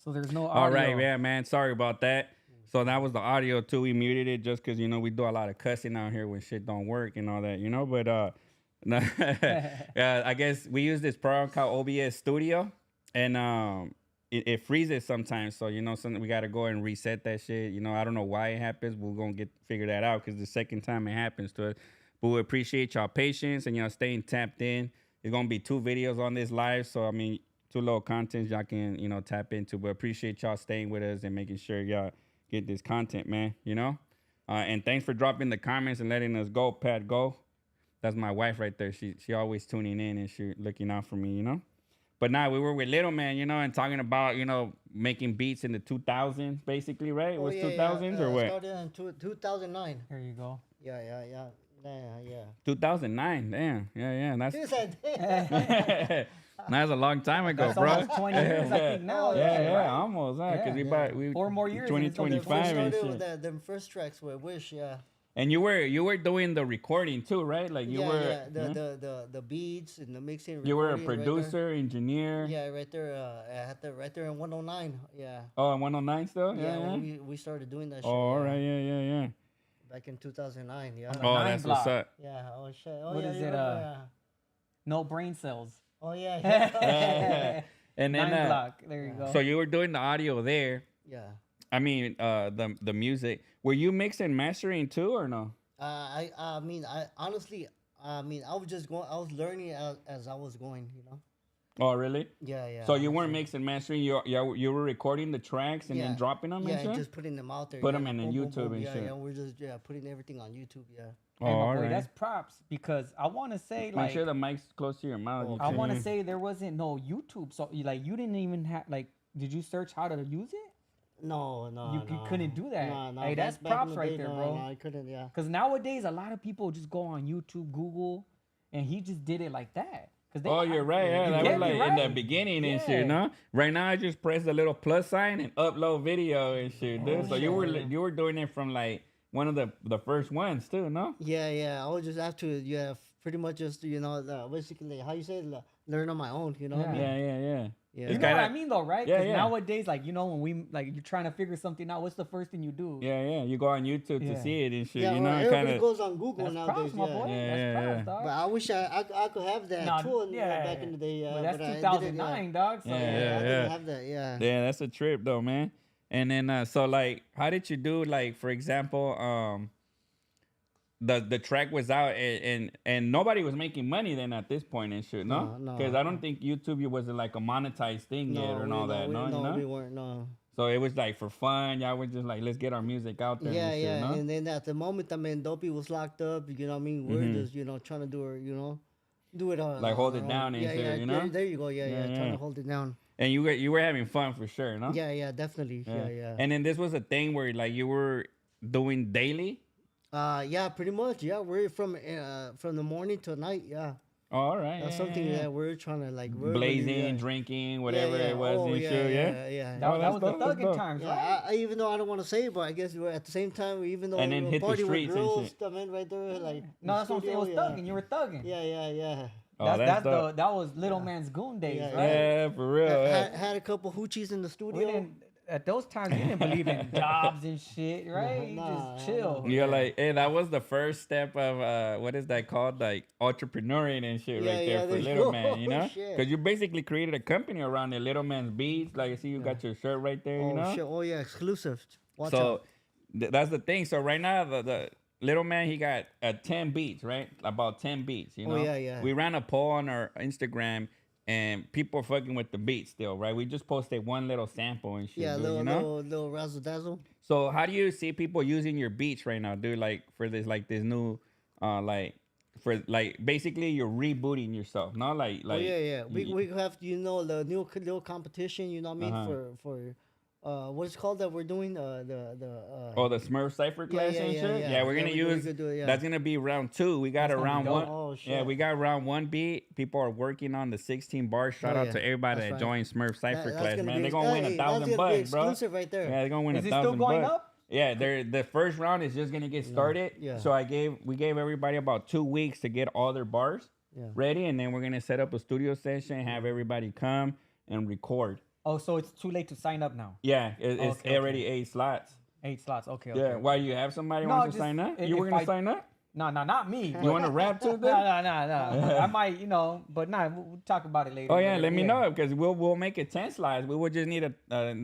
So there's no audio. All right, yeah, man. Sorry about that. So that was the audio too. We muted it just because we do a lot of cussing out here when shit don't work and all that. But I guess we use this program called OBS Studio, and it freezes sometimes. So something we got to go and reset that shit. I don't know why it happens. We're gonna figure that out because the second time it happens to us. But we appreciate y'all patience and y'all staying tapped in. There's gonna be 2 videos on this live, so I mean 2 little contents y'all can tap into. But appreciate y'all staying with us and making sure y'all get this content, man. And thanks for dropping the comments and letting us go, Pat. Go. That's my wife right there. She always tuning in and she looking out for me. But now we were with Little Man, and talking about making beats in the 2000s, basically, right? It was 2000s or what? Started in 2009. There you go. Yeah. 2009, damn. Yeah. That's She said, "Hey." that's a long time ago, That's bro. almost 20 years, I think, now. Yeah, almost. Because Yeah. we 4 more years and it's gonna be 2025 and started shit. with them first tracks with Wish, yeah. And you were doing the recording too, right? Like you were the beats and the mixing. you were a recording producer, engineer. Right there. Yeah, right there. I had that right there in 109. Yeah. Oh, and 109 still? Yeah, Yeah. we started doing that. Oh, shit, all right. Yeah. Back in 2009. Yeah. Oh, Nine that's block. what's up. Yeah. Oh shit. Oh What yeah. is you it, remember, yeah. No brain cells. Oh yeah. And then 9 block. There you go. so you were doing the audio there. Yeah. I mean, the music. Were you mixing mastering too or no? I mean, I honestly, I was just going. I was learning as I was going. Oh, really? Yeah. So you weren't mixing mastering. You were recording the tracks and then dropping them. Yeah, and and shit? just putting them out there. Put yeah, 'em in boom, boom, YouTube boom, and yeah, shit. Yeah, we're just putting everything on YouTube. Yeah. Oh, Hey, my all boy, right. that's props because I want to say Make like sure the mic's close to your mouth. You I can't want to hear. say there wasn't no YouTube, so you didn't even have did you search how to use it? No. You couldn't do that. No. Hey, that's back in props the right day, there, no, bro. No, I couldn't. Yeah. Because nowadays a lot of people just go on YouTube, Google, and he just did it like that. Oh, you're right. Yeah, You that get was me like in the right. beginning and Yeah. shit, no? Right now, I just press the little plus sign and upload video and shit, dude. So you were doing it from like one of the first ones too, no? Yeah. I was just have to pretty much just basically how you say it, learn on my own. What I mean? Yeah. Yeah. You It's know what kinda- I mean, though, right? Yeah, Because yeah. nowadays, when we you're trying to figure something out, what's the first thing you do? Yeah. You go on YouTube to Yeah. see it and shit. Yeah, Kind everybody of. goes on Google That's nowadays. props, my boy. Yeah, That's yeah, props, yeah. dog. But I wish I could have that Nah, tool yeah. back in the day. But that's but I didn't, 2009, dog. So Yeah, I yeah. didn't have that. Yeah. Yeah, that's a trip though, man. And then so like, how did you do? Like, for example, the track was out and nobody was making money then at this point and shit, no? No. Because I don't think YouTube wasn't like a monetized thing yet or all that, no? No, we weren't. No. So it was like for fun. Y'all were just like, let's get our music out there. Yeah, and shit, no? And then at the moment, I mean, Dopey was locked up. You know what I mean? We're just trying to do it on Like hold on it our down own. and shit, you know? There you go. Yeah. Yeah, Trying yeah. to hold it down. And you were having fun for sure, no? Yeah, definitely. Yeah. And then this was a thing where like you were doing daily. Yeah, pretty much. Yeah, we're from the morning to night. Yeah. Oh, all right. That's yeah, something yeah, yeah. that we're trying to like Blazing, drinking, whatever it was, Oh, and yeah, shit, yeah. that, Oh, that was the that's dope, that's thugging dope. times, Yeah, right? I, even though I don't want to say it, but I guess we were at the same time, even though And then we were hit the partying with streets and girls, shit. I mean, right there, like No, that's what I'm saying. It was studio, thugging. You were thugging. Yeah. Oh, that's dope. that was Little Man's Goon days, Yeah, right? Yeah, for real. yeah. Had a couple hoochies in the We studio. didn't at those times. You didn't believe in jobs and shit, right? You Nah, just chill. You're like, hey, that was the first step of what is that called? Like entrepreneuring and shit Yeah, right yeah, there for there you Little go. Man, you know? Shit. Because you basically created a company around the Little Man's Beats. Like, I see you got your shirt right there, you know? Oh shit! Oh yeah, exclusive. Watch So out. that's the thing. So right now, the Little Man, he got 10 beats, right? About 10 beats, you know? Oh, yeah. We ran a poll on our Instagram, and people are fucking with the beats still, right? We just posted one little sample and shit, Yeah, dude, little you know? little razzle dazzle. So how do you see people using your beats right now, dude? Like for this new, basically you're rebooting yourself, no? Like Oh yeah. We have the new little competition. You know what I mean Uh-huh. for what is it called that we're doing the Smerf Cipher class and shit. Yeah, we're gonna we use. could do it, yeah. That's gonna be round 2. We got a gonna be round dope. 1. Oh, Yeah, shit. we got round 1 beat. People are working on the 16 bars. Shout Oh, out yeah. to everybody That's that right. joined Smurf Cipher That's class, gonna man. be- They're gonna win hey, $1,000 that's gonna be bucks, bro. exclusive right there. Yeah, they're gonna win Is it $1,000 still going bucks. up? Yeah, the first round is just gonna get started. Yeah. So we gave everybody about 2 weeks to get all their bars Yeah. ready, and then we're gonna set up a studio session, have everybody come and record. Oh, so it's too late to sign up now. Yeah, it's Okay, already okay. 8 slots. 8 slots. Okay, Yeah. okay. Why you have somebody No, wants to just sign up? i- You were if gonna I sign up? no, no, not me. You But want to rap too no, then? no, no, no. I might, but nah, we'll talk about it later. Oh yeah, But let me yeah. know because we'll make it 10 slots. We would just need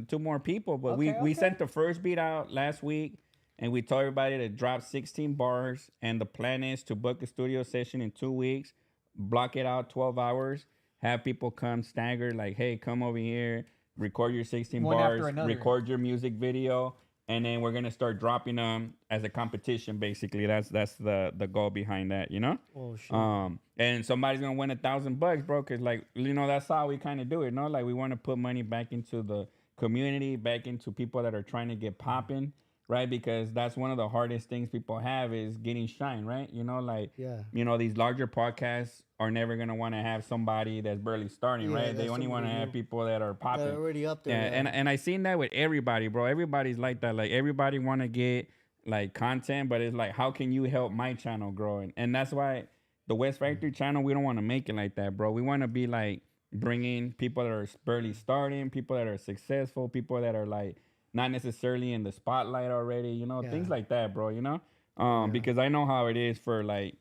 two more people. But Okay, we sent okay. the first beat out last week, and we told everybody to drop 16 bars. And the plan is to book a studio session in 2 weeks, block it out 12 hours, have people come staggered. Like, hey, come over here, record your 16 One after bars, another. record your music video, and then we're gonna start dropping them as a competition. Basically, that's the goal behind that. Oh shit. And somebody's gonna win $1,000, bro. Cause like that's how we kind of do it. No, like we want to put money back into the community, back into people that are trying to get popping, right? Because that's one of the hardest things people have is getting shine, right? Like Yeah. these larger podcasts are never gonna want to have somebody that's barely starting, Yeah, right? They that's only want to somebody have new. people that are They're popping. already up Yeah, there. Yeah. and I seen that with everybody, bro. Everybody's like that. Like everybody want to get like content, but it's like, how can you help my channel grow? And that's why the West Factory channel, we don't want to make it like that, bro. We want to be like bringing people that are barely starting, people that are successful, people that are like not necessarily in the spotlight already, things Yeah. like that, bro. Yeah. Because I know how it is for like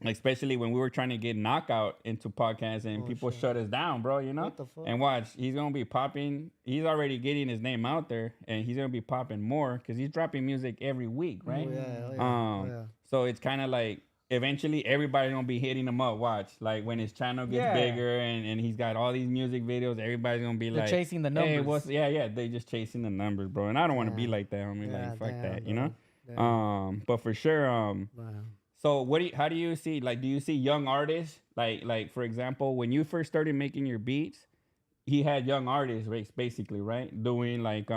especially when we were trying to get knockout into podcasts and Oh, people shit. shut us down, bro. What the fuck? And watch, he's gonna be popping. He's already getting his name out there, and he's gonna be popping more because he's dropping music every week, Oh right? yeah. Oh yeah. Oh, Um, yeah. so it's kind of like eventually everybody's gonna be hitting him up. Watch, like when his channel gets Yeah. bigger and he's got all these music videos, everybody's gonna be They're like chasing the Hey, numbers. yeah, they just chasing the numbers, bro. And I don't want to be Damn. like that, homie. Yeah, Like fuck damn, that, bro. Damn. But for sure, Wow. so how do you see, like, do you see young artists like for example when you first started making your beats, he had young artists basically, right, doing like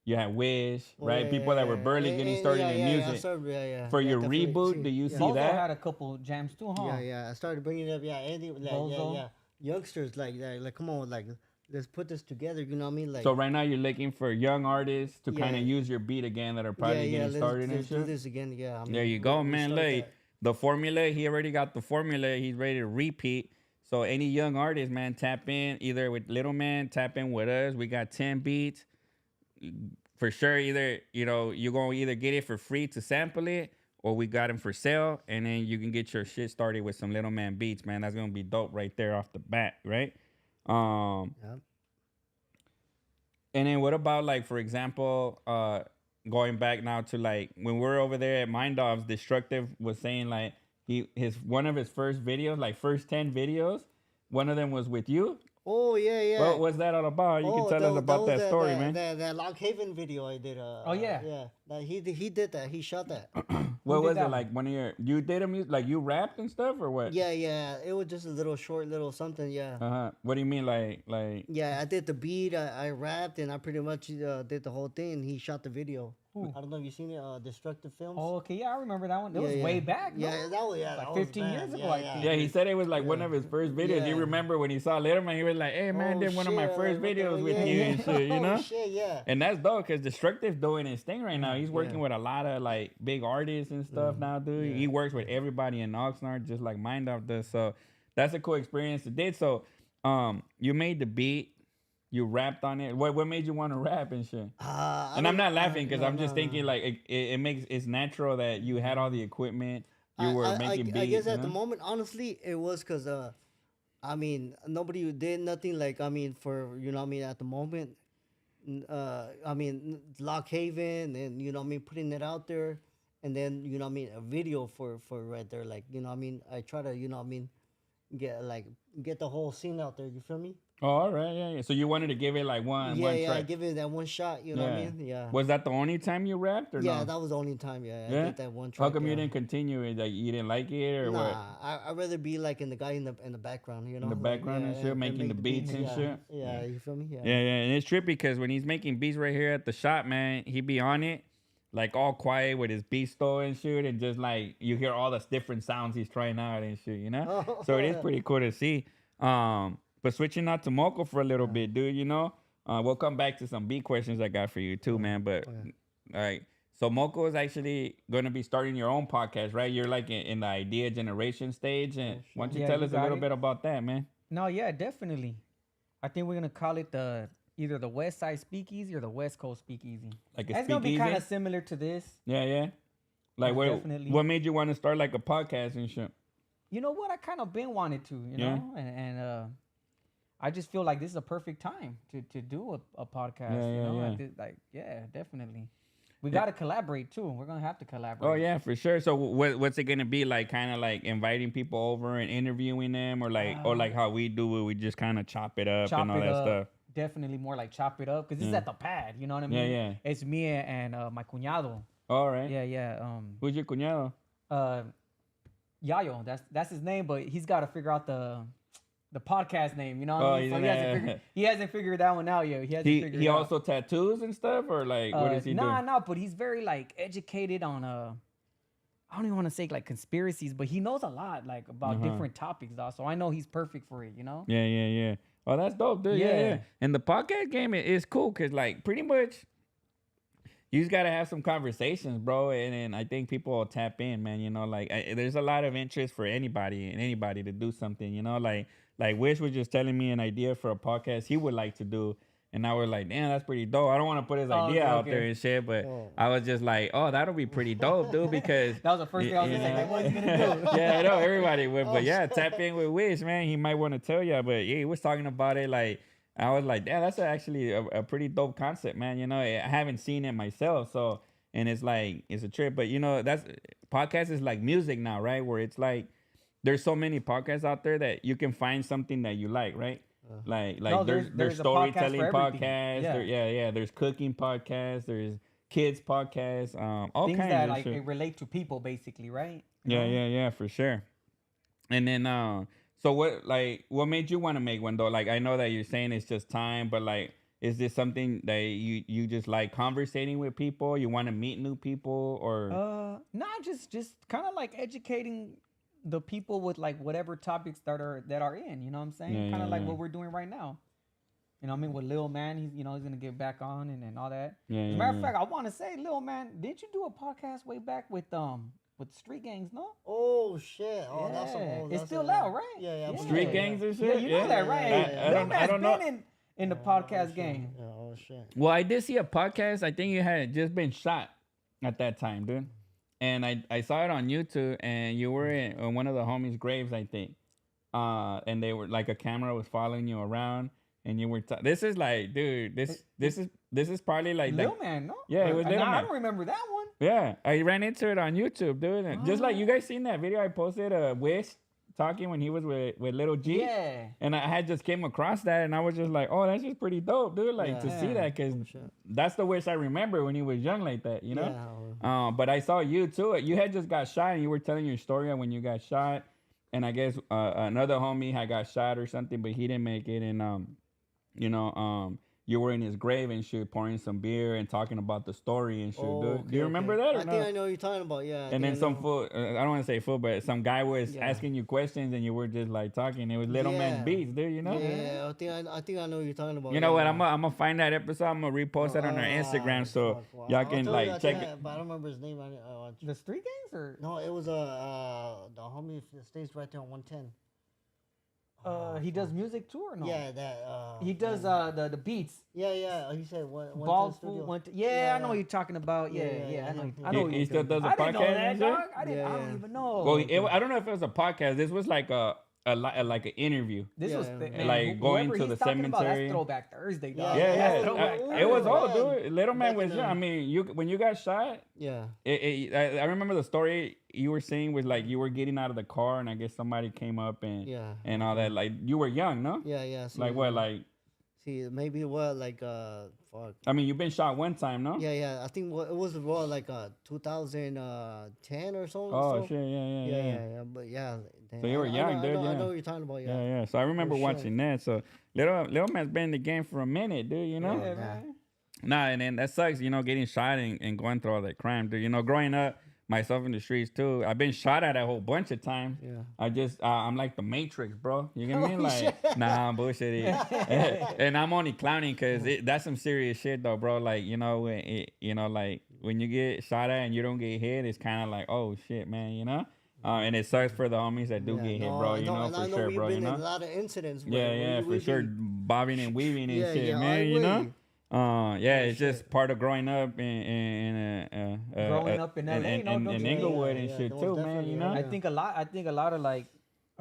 you had Wish, Oh, right, yeah, people that were barely getting started yeah, in yeah, yeah, I music. started, yeah, yeah. For Yeah, your definitely. reboot, do you yeah. see Bozo that? had a couple jams too, huh? Yeah, yeah. I started bringing up, yeah, Andy, like, yeah, Bozo. yeah. Youngsters, like, come on, like, let's put this together. You know what I mean? Like, So right now you're looking for young artists to kind Yeah. of use your beat again that are yeah, probably yeah. getting started and Let's do shit. this again. Yeah. I mean, There you go, man. restart Look, that. the formula, he already got the formula. He's ready to repeat. So any young artist, man, tap in either with Little Man, tap in with us. We got 10 beats. For sure, either, you're going to either get it for free to sample it or we got them for sale. And then you can get your shit started with some Little Man beats, man. That's going to be dope right there off the bat, right? Yeah. And then what about, like, for example, going back now to like when we're over there at Mind Dogs, Destructive was saying like one of his first videos, like first 10 videos, one of them was with you. Oh yeah, yeah. What was that all about? You can tell us about that was story, man. That Lock Haven video I did. Oh, yeah. Yeah. He did that. He shot that. What did was that it like? one? One of you did a music, like you rapped and stuff, or what? Yeah, yeah. It was just a little short, little something. Yeah. What do you mean, like? Yeah, I did the beat. I rapped, and I pretty much did the whole thing. And he shot the video. I don't know if you've seen it. Destructive Films. Oh, okay, yeah, I remember that one. It Yeah, was yeah. way back. No? Yeah, that was Like that 15 was years bad. ago, I think. Yeah, he said it was like one of his first videos. You Yeah. remember when he saw Letterman, he was like, "Hey man, I Oh, did one of my shit, first like, what the- videos with yeah, you yeah. and shit," you know? Oh shit, yeah. And that's dope because Destructive doing his thing right now. He's working Yeah. with a lot of like big artists and stuff now, dude. Yeah. He works with everybody in Oxnard, just like Mind Off does. So that's a cool experience to did. So you made the beat, you rapped on it. What made you want to rap and shit? And I'm not laughing because I'm just thinking like it's natural that you had all the equipment. You were making beats. I guess at you the know? moment, honestly, it was because I mean, nobody did nothing like for you know what I mean at the moment. I mean, Lock Haven and you know what I mean putting it out there, and then you know what I mean a video for right there, like you know what I mean. I try to you know what I mean get the whole scene out there. You feel me? Oh, all right, yeah. So you wanted to give it like one Yeah, track. give it that one shot. You know what I mean? Yeah. Was that the only time you rapped or Yeah, no? that was the only time. Yeah, Yeah? I did that one track. How come you yeah. didn't continue it? Like you didn't like it or what? Nah, I'd rather be like in the guy in the background, you know, In the like, background and shit, making make the beats and yeah, shit? Yeah, you feel me? Yeah, and it's trippy because when he's making beats right here at the shop, man, he be on it, like all quiet with his beat store and shit, and just like you hear all the different sounds he's trying out and shit, you know? Oh, So it is yeah. pretty cool to see. But switching out to Mokoe for a little bit, dude, you know? We'll come back to some beat questions I got for you too, man. But all right. So Mokoe is actually going to be starting your own podcast, right? You're like in the idea generation stage. And why don't you Yeah, tell you us a got little it. bit about that, man? No, yeah, definitely. I think we're gonna call it either the West Side Speakeasy or the West Coast Speakeasy. Like a It's gonna be kind speakeasy? of similar to this. Yeah, yeah. Like Most what? definitely. What made you want to start like a podcast and shit? You know what? I kind of been wanted to, you Yeah. know, and I just feel like this is a perfect time to do a podcast. Yeah, you yeah, know, yeah. like yeah, definitely. We Yeah. got to collaborate too. We're gonna have to collaborate. Oh yeah, for sure. So what's it gonna be like? Kind of like inviting people over and interviewing them, or like how we do it. We just kind of chop it up Chop and all it that up. stuff. Definitely more like chop it up because this is Yeah. at the pad. You know what I Yeah, mean? yeah. It's me and my cuñado. All right. Yeah, yeah. Who's your cuñado? Yayo. That's his name, but he's got to figure out the podcast name. You know what Oh, I mean? So he hasn't figured that one out yet. He hasn't figured He it out. also tattoos and stuff, or like what does he do? No, but he's very like educated on I don't even want to say like conspiracies, but he knows a lot like about different topics, though. So I know he's perfect for it, you know? Yeah, yeah, yeah. Oh, that's dope, dude. Yeah, yeah. Yeah. And the podcast game is cool because, like, pretty much you just gotta have some conversations, bro. And I think people will tap in, man. You know, like there's a lot of interest for anybody to do something. You know, like Wish was just telling me an idea for a podcast he would like to do. And I was like, damn, that's pretty dope. I don't want to put his idea out there and shit, but I was just like, oh, that'll be pretty dope, dude, because... That was the first thing I was gonna say, like, what is he gonna do? Yeah, I know, everybody would. But yeah, tap in with Wish, man. He might want to tell you, but yeah, he was talking about it. Like, I was like, damn, that's actually a pretty dope concept, man. You know, I haven't seen it myself, so... And it's like, it's a trip. But, you know, podcast is like music now, right? Where it's like, there's so many podcasts out there that you can find something that you like, right? Like No, there's there's a podcast storytelling for everything. podcasts. Yeah. There's cooking podcasts. There's kids podcasts. All Things kinds that of like shit. relate to people, basically, right? You Yeah, know? yeah, for sure. And then so what made you want to make one though? Like I know that you're saying it's just time, but like is this something that you just like conversating with people? You want to meet new people or Not just kind of like educating the people with like whatever topics that are in, you know what I'm saying? Yeah, Kind of yeah, like yeah. what we're doing right now. You know what I mean? With Lil Man, he's gonna get back on and all that. Yeah, As a yeah, matter of yeah. fact, I want to say, Lil Man, didn't you do a podcast way back with Street Gangs? No. Oh shit! Oh, that's Yeah. It's that's still out, right? Yeah, yeah. I believe Street it, gangs yeah. and Yeah, shit? you know that, right? yeah, yeah. Lil Man's I don't know. been in the podcast game. Yeah, oh shit. Well, I did see a podcast. I think you had just been shot at that time, dude. And I saw it on YouTube, and you were in one of the homies' graves, I think. And they were like a camera was following you around, and you were. This is like, dude, this is probably like Lil Man, no? Yeah, it was Lil I Man. don't remember that one. Yeah, I ran into it on YouTube, dude. And just like you guys seen that video I posted, Wish talking when he was with Little G. Yeah. And I had just came across that, and I was just like, "Oh, that's just pretty dope, dude!" Like to see Yeah. that, cause that's the Wish I remember when he was young like that, you know. Yeah. But I saw you too. You had just got shot, and you were telling your story on when you got shot. And I guess another homie had got shot or something, but he didn't make it. And you were in his grave and shit, pouring some beer and talking about the story and shit. Oh, Dude. okay, Do you remember that or I no? think I know what you're talking about. Yeah. I And think then I some know. fool, I don't want to say fool, but some guy was Yeah. asking you questions and you were just like talking. It was Little Man's Yeah. Beats, dude, you know? Yeah, I think I know what you're talking about. You know yeah. what? I'm gonna find that episode. I'm gonna repost that on our Instagram so fuck, wow. y'all I'll can tell you, like I check think it. but I don't remember his name. The Street Gangs or No, it was the homie that stays right there on 110. he does music too or no? Yeah, that. He does the beats. Yeah. He said what? Bald Fool. Yeah, I know what you're talking about. Yeah, Yeah, I know. yeah. I know. He still does a I didn't know podcast that, and shit? dog. I don't Yeah. even know. Well, I don't know if it was a podcast. This was like like an interview. This was Yeah, man, like going whoever to he's the talking about, cemetery. that's Throwback Thursday, dog. Yeah, That's Throwback yeah. It was Thursday. all, dude. Little Man Back was in young. the- I mean, when you got shot, Yeah. I remember the story you were saying was like you were getting out of the car and I guess somebody came up and Yeah. and all that. Like you were young, no? Yeah. See, Like what? Like See, maybe what like fuck. I mean, you've been shot one time, no? Yeah. I think it was what like 2010 or so. Oh so. shit! Yeah. Yeah. But yeah. So you were young, dude, I know yeah. what you're talking about. Yeah, Yeah. yeah. So I remember For sure. watching that. So Little Man's been in the game for a minute, dude. You know? Yeah, Yeah. man. Nah, and then that sucks, you know, getting shot and going through all that crime, dude. You know, growing up, myself in the streets too, I've been shot at a whole bunch of times. Yeah. I just, I'm like the Matrix, bro. You get me? Oh, Like, shit. nah, I'm bullshitting. And I'm only clowning because that's some serious shit, though, bro. Like, you know, like when you get shot at and you don't get hit, it's kind of like, oh shit, man, you know. And it sucks for the homies that do Yeah, get hit, no, bro. no, You know, and for I know sure, we've bro. been You in a know. lot of incidents. Yeah, where yeah, for we've sure. been- Bobbing and weaving and Yeah, shit, yeah, man. I You know. way. Yeah, Oh, it's just shit. part of growing up Growing up in LA, no, don't in you think? Inglewood Yeah, and yeah, shit most too, man. definitely, You yeah, know. I think a lot. I think a lot of like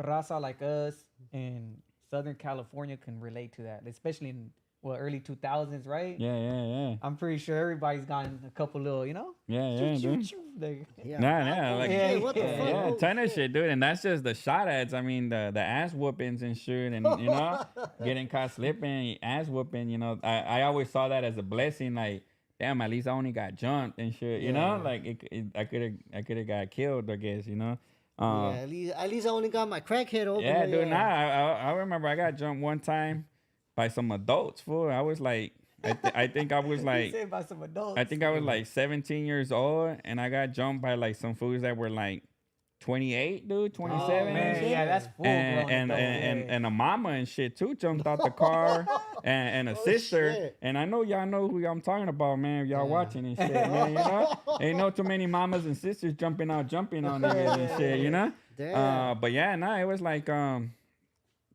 raza like us in Southern California can relate to that, especially in early 2000s, right? Yeah, yeah, yeah, I'm pretty sure everybody's gotten a couple little, you know. yeah, yeah, dude. Like, Yeah, Nah, wow, nah, oh, like shit, what the yeah, fuck? yeah, Oh, ton of shit. shit, dude. And that's just the shot ads. I mean, the ass whoopings and shit, and you know, getting caught slipping, ass whooping. You know, I always saw that as a blessing. Like, damn, at least I only got jumped and shit. You know, Yeah. like I could have got killed. I guess you know. Yeah, at least I only got my crackhead open. Yeah, but dude. Nah, I remember I got jumped one time by some adults. Fool, I was like, I think I was you like. said by some adults. I think I was like 17 years old, and I got jumped by like some fools that were like 28, dude, 27 Oh and man, shit. yeah, that's full And grown adult, and a mama and shit too jumped out the car, and a Oh, sister. shit. And I know y'all know who I'm talking about, man. If y'all Yeah. watching and shit, man. You know, ain't no too many mamas and sisters jumping on niggas and shit. You know. Damn. But yeah, nah, it was like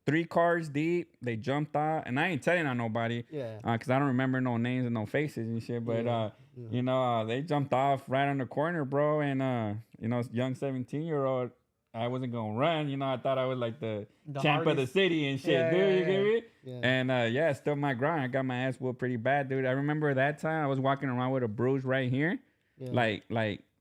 3 cars deep. They jumped out, and I ain't telling on nobody. Yeah. Cause I don't remember no names and no faces and shit. But you know, they jumped off right on the corner, bro. And you know, young 17-year-old, I wasn't gonna run. You know, I thought I was like the champ of the hardest. city and shit, Yeah, dude. yeah, You yeah. get me? Yeah. And yeah, still my grind. I got my ass whooped pretty bad, dude. I remember that time I was walking around with a bruise right here, Yeah.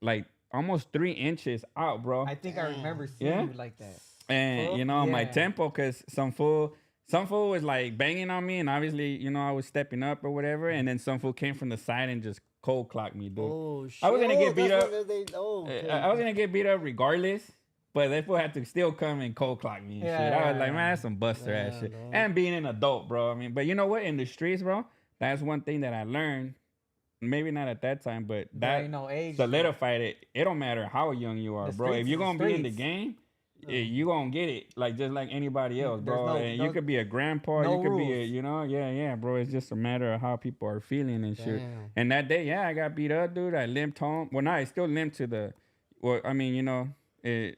like almost 3 inches out, bro. I think I remember seeing Yeah? you like that. And you know, my Yeah. tempo, cause some fool was like banging on me, and obviously, you know, I was stepping up or whatever, and then some fool came from the side and just cold clocked me, dude. Oh shit. I was gonna get beat that's up. what okay. I was gonna get beat up regardless, but that fool had to still come and cold clock me and shit. I was like, man, that's some buster ass Yeah, shit. no. And being an adult, bro. I mean, but you know what? In the streets, bro, that's one thing that I learned. Maybe not at that time, but There that ain't no age. solidified it. It don't matter how young you are, The bro. If streets you're is the gonna be in the streets. game, you gonna get it like just like anybody else, There's bro. no- And you no- could be a grandpa, no you could be a, rules. you know, yeah, bro. It's just a matter of how people are feeling and shit. Damn. And that day, yeah, I got beat up, dude. I limped home. Well, no, I still limped to the. Well, I mean, you know, to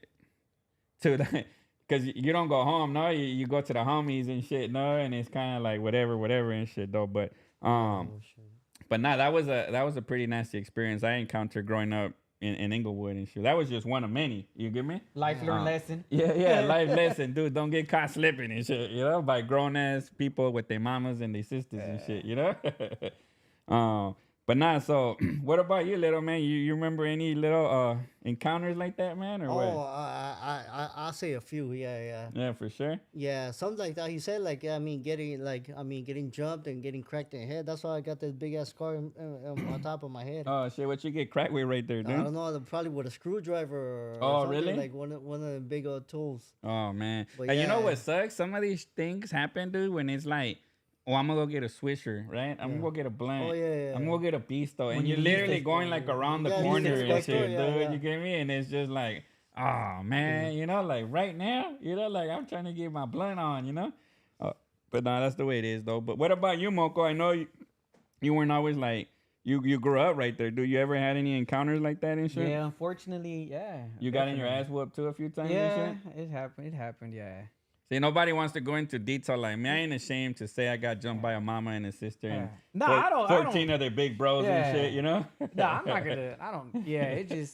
the. Cause you don't go home, no. You go to the homies and shit, no. And it's kind of like whatever and shit, though. But Oh, shit. but nah, that was a pretty nasty experience I encountered growing up in Inglewood and shit. That was just one of many. You get me? Life learned lesson. Yeah, life lesson, dude. Don't get caught slipping and shit, you know, by grown ass people with their mamas and their sisters and shit, you know. But nah. So, what about you, little man? You remember any little encounters like that, man, or Oh, what? I'll say a few. Yeah. Yeah, for sure. Yeah, something like that. He said, like, getting jumped and getting cracked in the head. That's why I got this big ass scar on top of my head. Oh shit, what you get cracked with right there, I dude? don't know, probably with a screwdriver. Or Oh, something, really? Like one of the big old tools. Oh man, But and you know yeah. what sucks? Some of these things happen, dude, when it's like, oh, I'm gonna go get a swisher, right? I'm gonna go get a blunt. Oh, yeah. I'm gonna go get a pisto, and you you're least literally expect going it. like around the Yeah, least corner and expect shit, it, yeah, dude. yeah. You get me? And it's just like, oh man, you know, like right now, you know, like I'm trying to get my blunt on, you know. But nah, that's the way it is, though. But what about you, Moko? I know you weren't always like you grew up right there. Do you ever had any encounters like that and shit? Yeah, unfortunately, yeah. You got in your definitely. ass whooped too a few times Yeah, and shit? it happened. It happened. Yeah. See, nobody wants to go into detail like me. I ain't ashamed to say I got jumped by a mama and a sister and Nah, I don't- 14 other big bros Yeah. and shit, you know? Nah, I'm not gonna. I don't. Yeah, it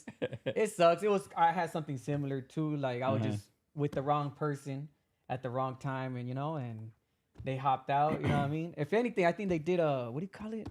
sucks. I had something similar too. Like I was Uh-huh. just with the wrong person at the wrong time, and and they hopped out. You know what I mean? If anything, I think they did what do you call it?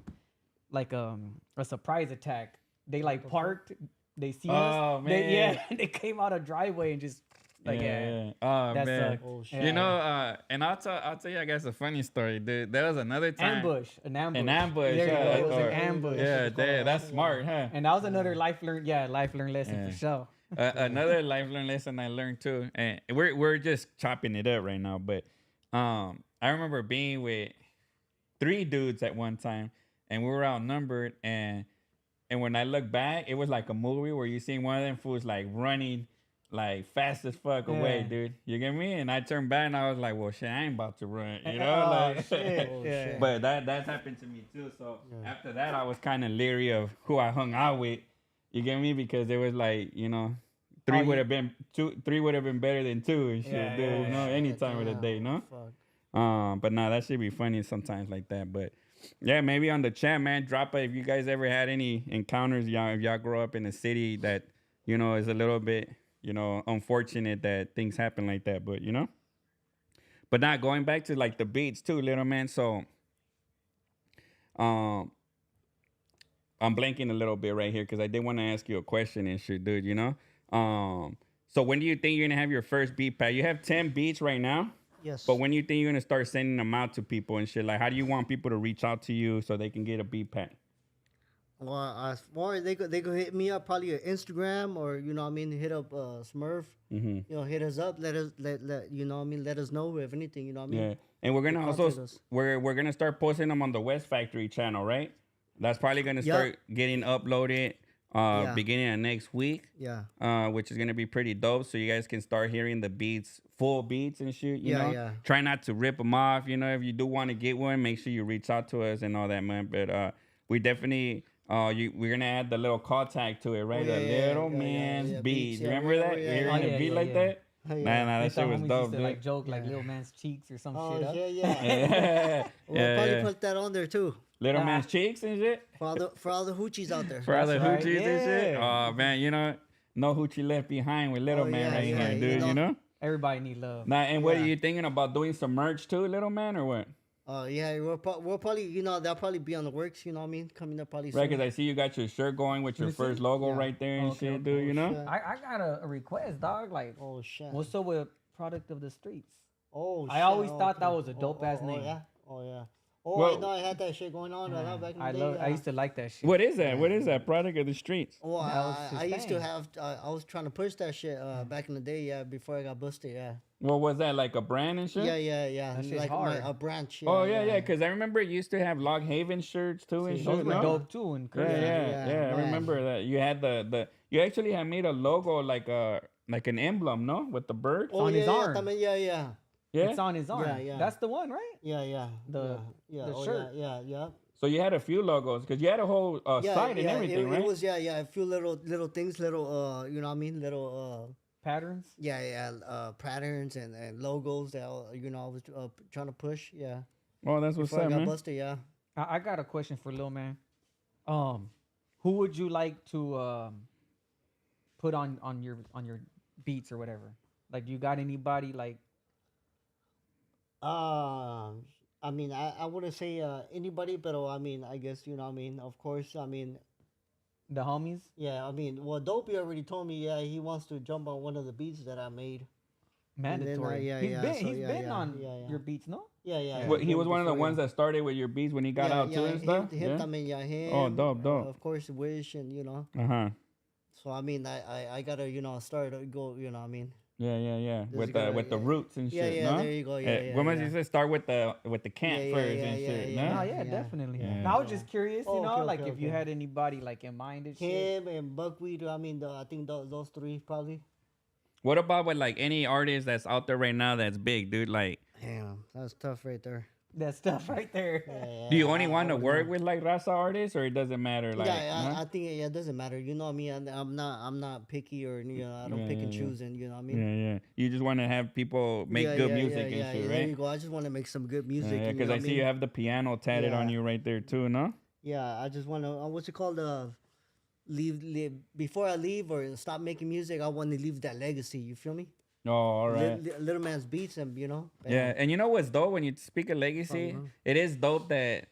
Like a surprise attack. They like parked. They see Oh, us. man. They came out a driveway and just like yeah. Oh, That man. sucked. Oh, shit. You know, and I'll tell you, I guess, a funny story, dude. There was another time. An ambush. An ambush. There you yeah, go. It was or- an ambush. Yeah, that's smart, huh? And that was another life learned lesson Yeah. for sure. Another life learned lesson I learned too, and we're just chopping it up right now. But I remember being with 3 dudes at one time, and we were outnumbered. And when I look back, it was like a movie where you see one of them fools like running like fast as fuck away, Yeah. dude. You get me? And I turned back and I was like, well, shit, I ain't about to run, you know? Oh, like, shit. Oh, Yeah. shit. But that's happened to me too. So after that, I was kind of leery of who I hung out with. You get me? Because it was like, you know, three Oh, would you- have been two. Three would have been better than two and shit, Yeah, dude. yeah, You know, yeah. any time of the Damn, day, no. fuck. But no, that should be funny sometimes like that. But yeah, maybe on the chat, man, drop it if you guys ever had any encounters. Y'all, if y'all grow up in a city that is a little bit unfortunate that things happen like that. But but not going back to like the beats too, little man. So um, I'm blanking a little bit right here because I did want to ask you a question and shit, dude. So when do you think you're gonna have your first beat pack? You have 10 beats right now. Yes. But when you think you're gonna start sending them out to people and shit, like how do you want people to reach out to you so they can get a beat pack? Well, as far as they could hit me up probably at Instagram or hit up Smerf. Hit us up. Let us let let us know if anything. Yeah, and we're gonna also contact us. we're gonna start posting them on the West Factory channel, right? That's probably gonna start getting uploaded beginning of next week. Yeah. Which is gonna be pretty dope. So you guys can start hearing the beats, full beats and shit. You know, Yeah. try not to rip them off. If you do want to get one, make sure you reach out to us and all that, man. But we definitely. We're gonna add the little call tag to it, right? Oh, yeah, Little yeah, man's yeah, beat. beats, yeah, Remember that? yeah, Hearing yeah. a beat Yeah, like yeah. that? Oh, yeah. Nah, that shit was homies dope, used to, dude. like joke like Yeah. little man's cheeks or some Oh shit up. yeah. yeah, We'll probably yeah. put that on there too Little Nah. man's cheeks and shit. for all the hoochies out there. For all the That's right, hoochies and shit. yeah. Oh man, no hoochie left behind with little Oh, man yeah, right yeah, here, you dude. know. You know. Everybody need love. Nah, and what are Yeah. you thinking about doing some merch too, little man, or what? Yeah, we'll probably that'll probably be on the works. Coming up probably soon. Right, because I see you got your shirt going with your Let me first see. logo Yeah. right there and Okay, shit, okay. dude. Oh, You know. shit. I got a request, dog. Like, Oh shit. what's up with product of the streets? Oh, I shit. always Oh, thought that okay. was a dope-ass Oh, name. yeah. Oh yeah. Oh, Well- I know I had that shit going on right now back in the I day. love. Yeah. I used to like that shit. What is that? What is that? Product of the streets. Oh, That was his I used to thing. have. I was trying to push that shit back in the day. Yeah, before I got busted. Yeah. What was that? Like a brand and shit? Yeah. That shit's Like hard. a branch. Oh yeah. Because I remember it used to have Log Haven shirts too and See, shit. Those were no? dope too. And Yeah, Yeah, yeah. I man. remember that. You had the you actually had made a logo like an emblem, no, with the bird. Oh on yeah, his arm. yeah. Yeah. It's on his arm. yeah. That's the one, right? Yeah. The Oh, shirt. Yeah. So you had a few logos because you had a whole site and everything, right? It was a few little things, little little Patterns. patterns and logos that I was trying to push. Yeah. Oh, that's what's Before I up, got man. busted. Yeah. I got a question for Lil Man. Who would you like to put on your beats or whatever? Like, you got anybody like? I mean, I wouldn't say anybody, but I mean, I guess of course, I mean, The homies? yeah, I mean, well, Dopey already told me, yeah, he wants to jump on one of the beats that I made. Mandatory. yeah, he's yeah, been so he's yeah, been yeah, on yeah. your beats, no? Yeah. What, he was one of the before, ones that started with your beats when he got out too and stuff. Him, Yeah. I mean, him. Oh, dope. Of course, Wish and Uh huh. So I mean, I gotta start to go. I mean. Yeah. This With is the gonna- with the yeah. roots and Yeah, shit. yeah, no? there you go, yeah, When was yeah. he said start with the camp Yeah, first yeah, and yeah, shit? yeah, No? Oh yeah, yeah. definitely. Yeah. No, I was just curious, Oh, okay, like okay, if you okay. had anybody like in mind and shit. Him and Buckwheat. I mean, I think those three probably. What about with like any artist that's out there right now that's big, dude? Like, Damn, that's tough right there. That stuff right there. Yeah, do you only I want to wouldn't work know. with like Raza artists, or it doesn't matter? Like, Yeah, I think it doesn't matter. You know what I mean? I'm not picky or I don't Yeah, pick and yeah. choose, and you know what I mean? yeah. You just want to have people make Yeah, good yeah, music yeah, and shit, There you right? go. I just want to make some good music. Yeah, you know because what I see mean? you have the piano tatted on Yeah. you right there too, no? Yeah, I just want to. What's it called? Leave before I leave or stop making music. I want to leave that legacy. You feel me? Oh, all right. Little man's beats, and Yeah, and you know what's dope when you speak of legacy? Something, huh? It is dope that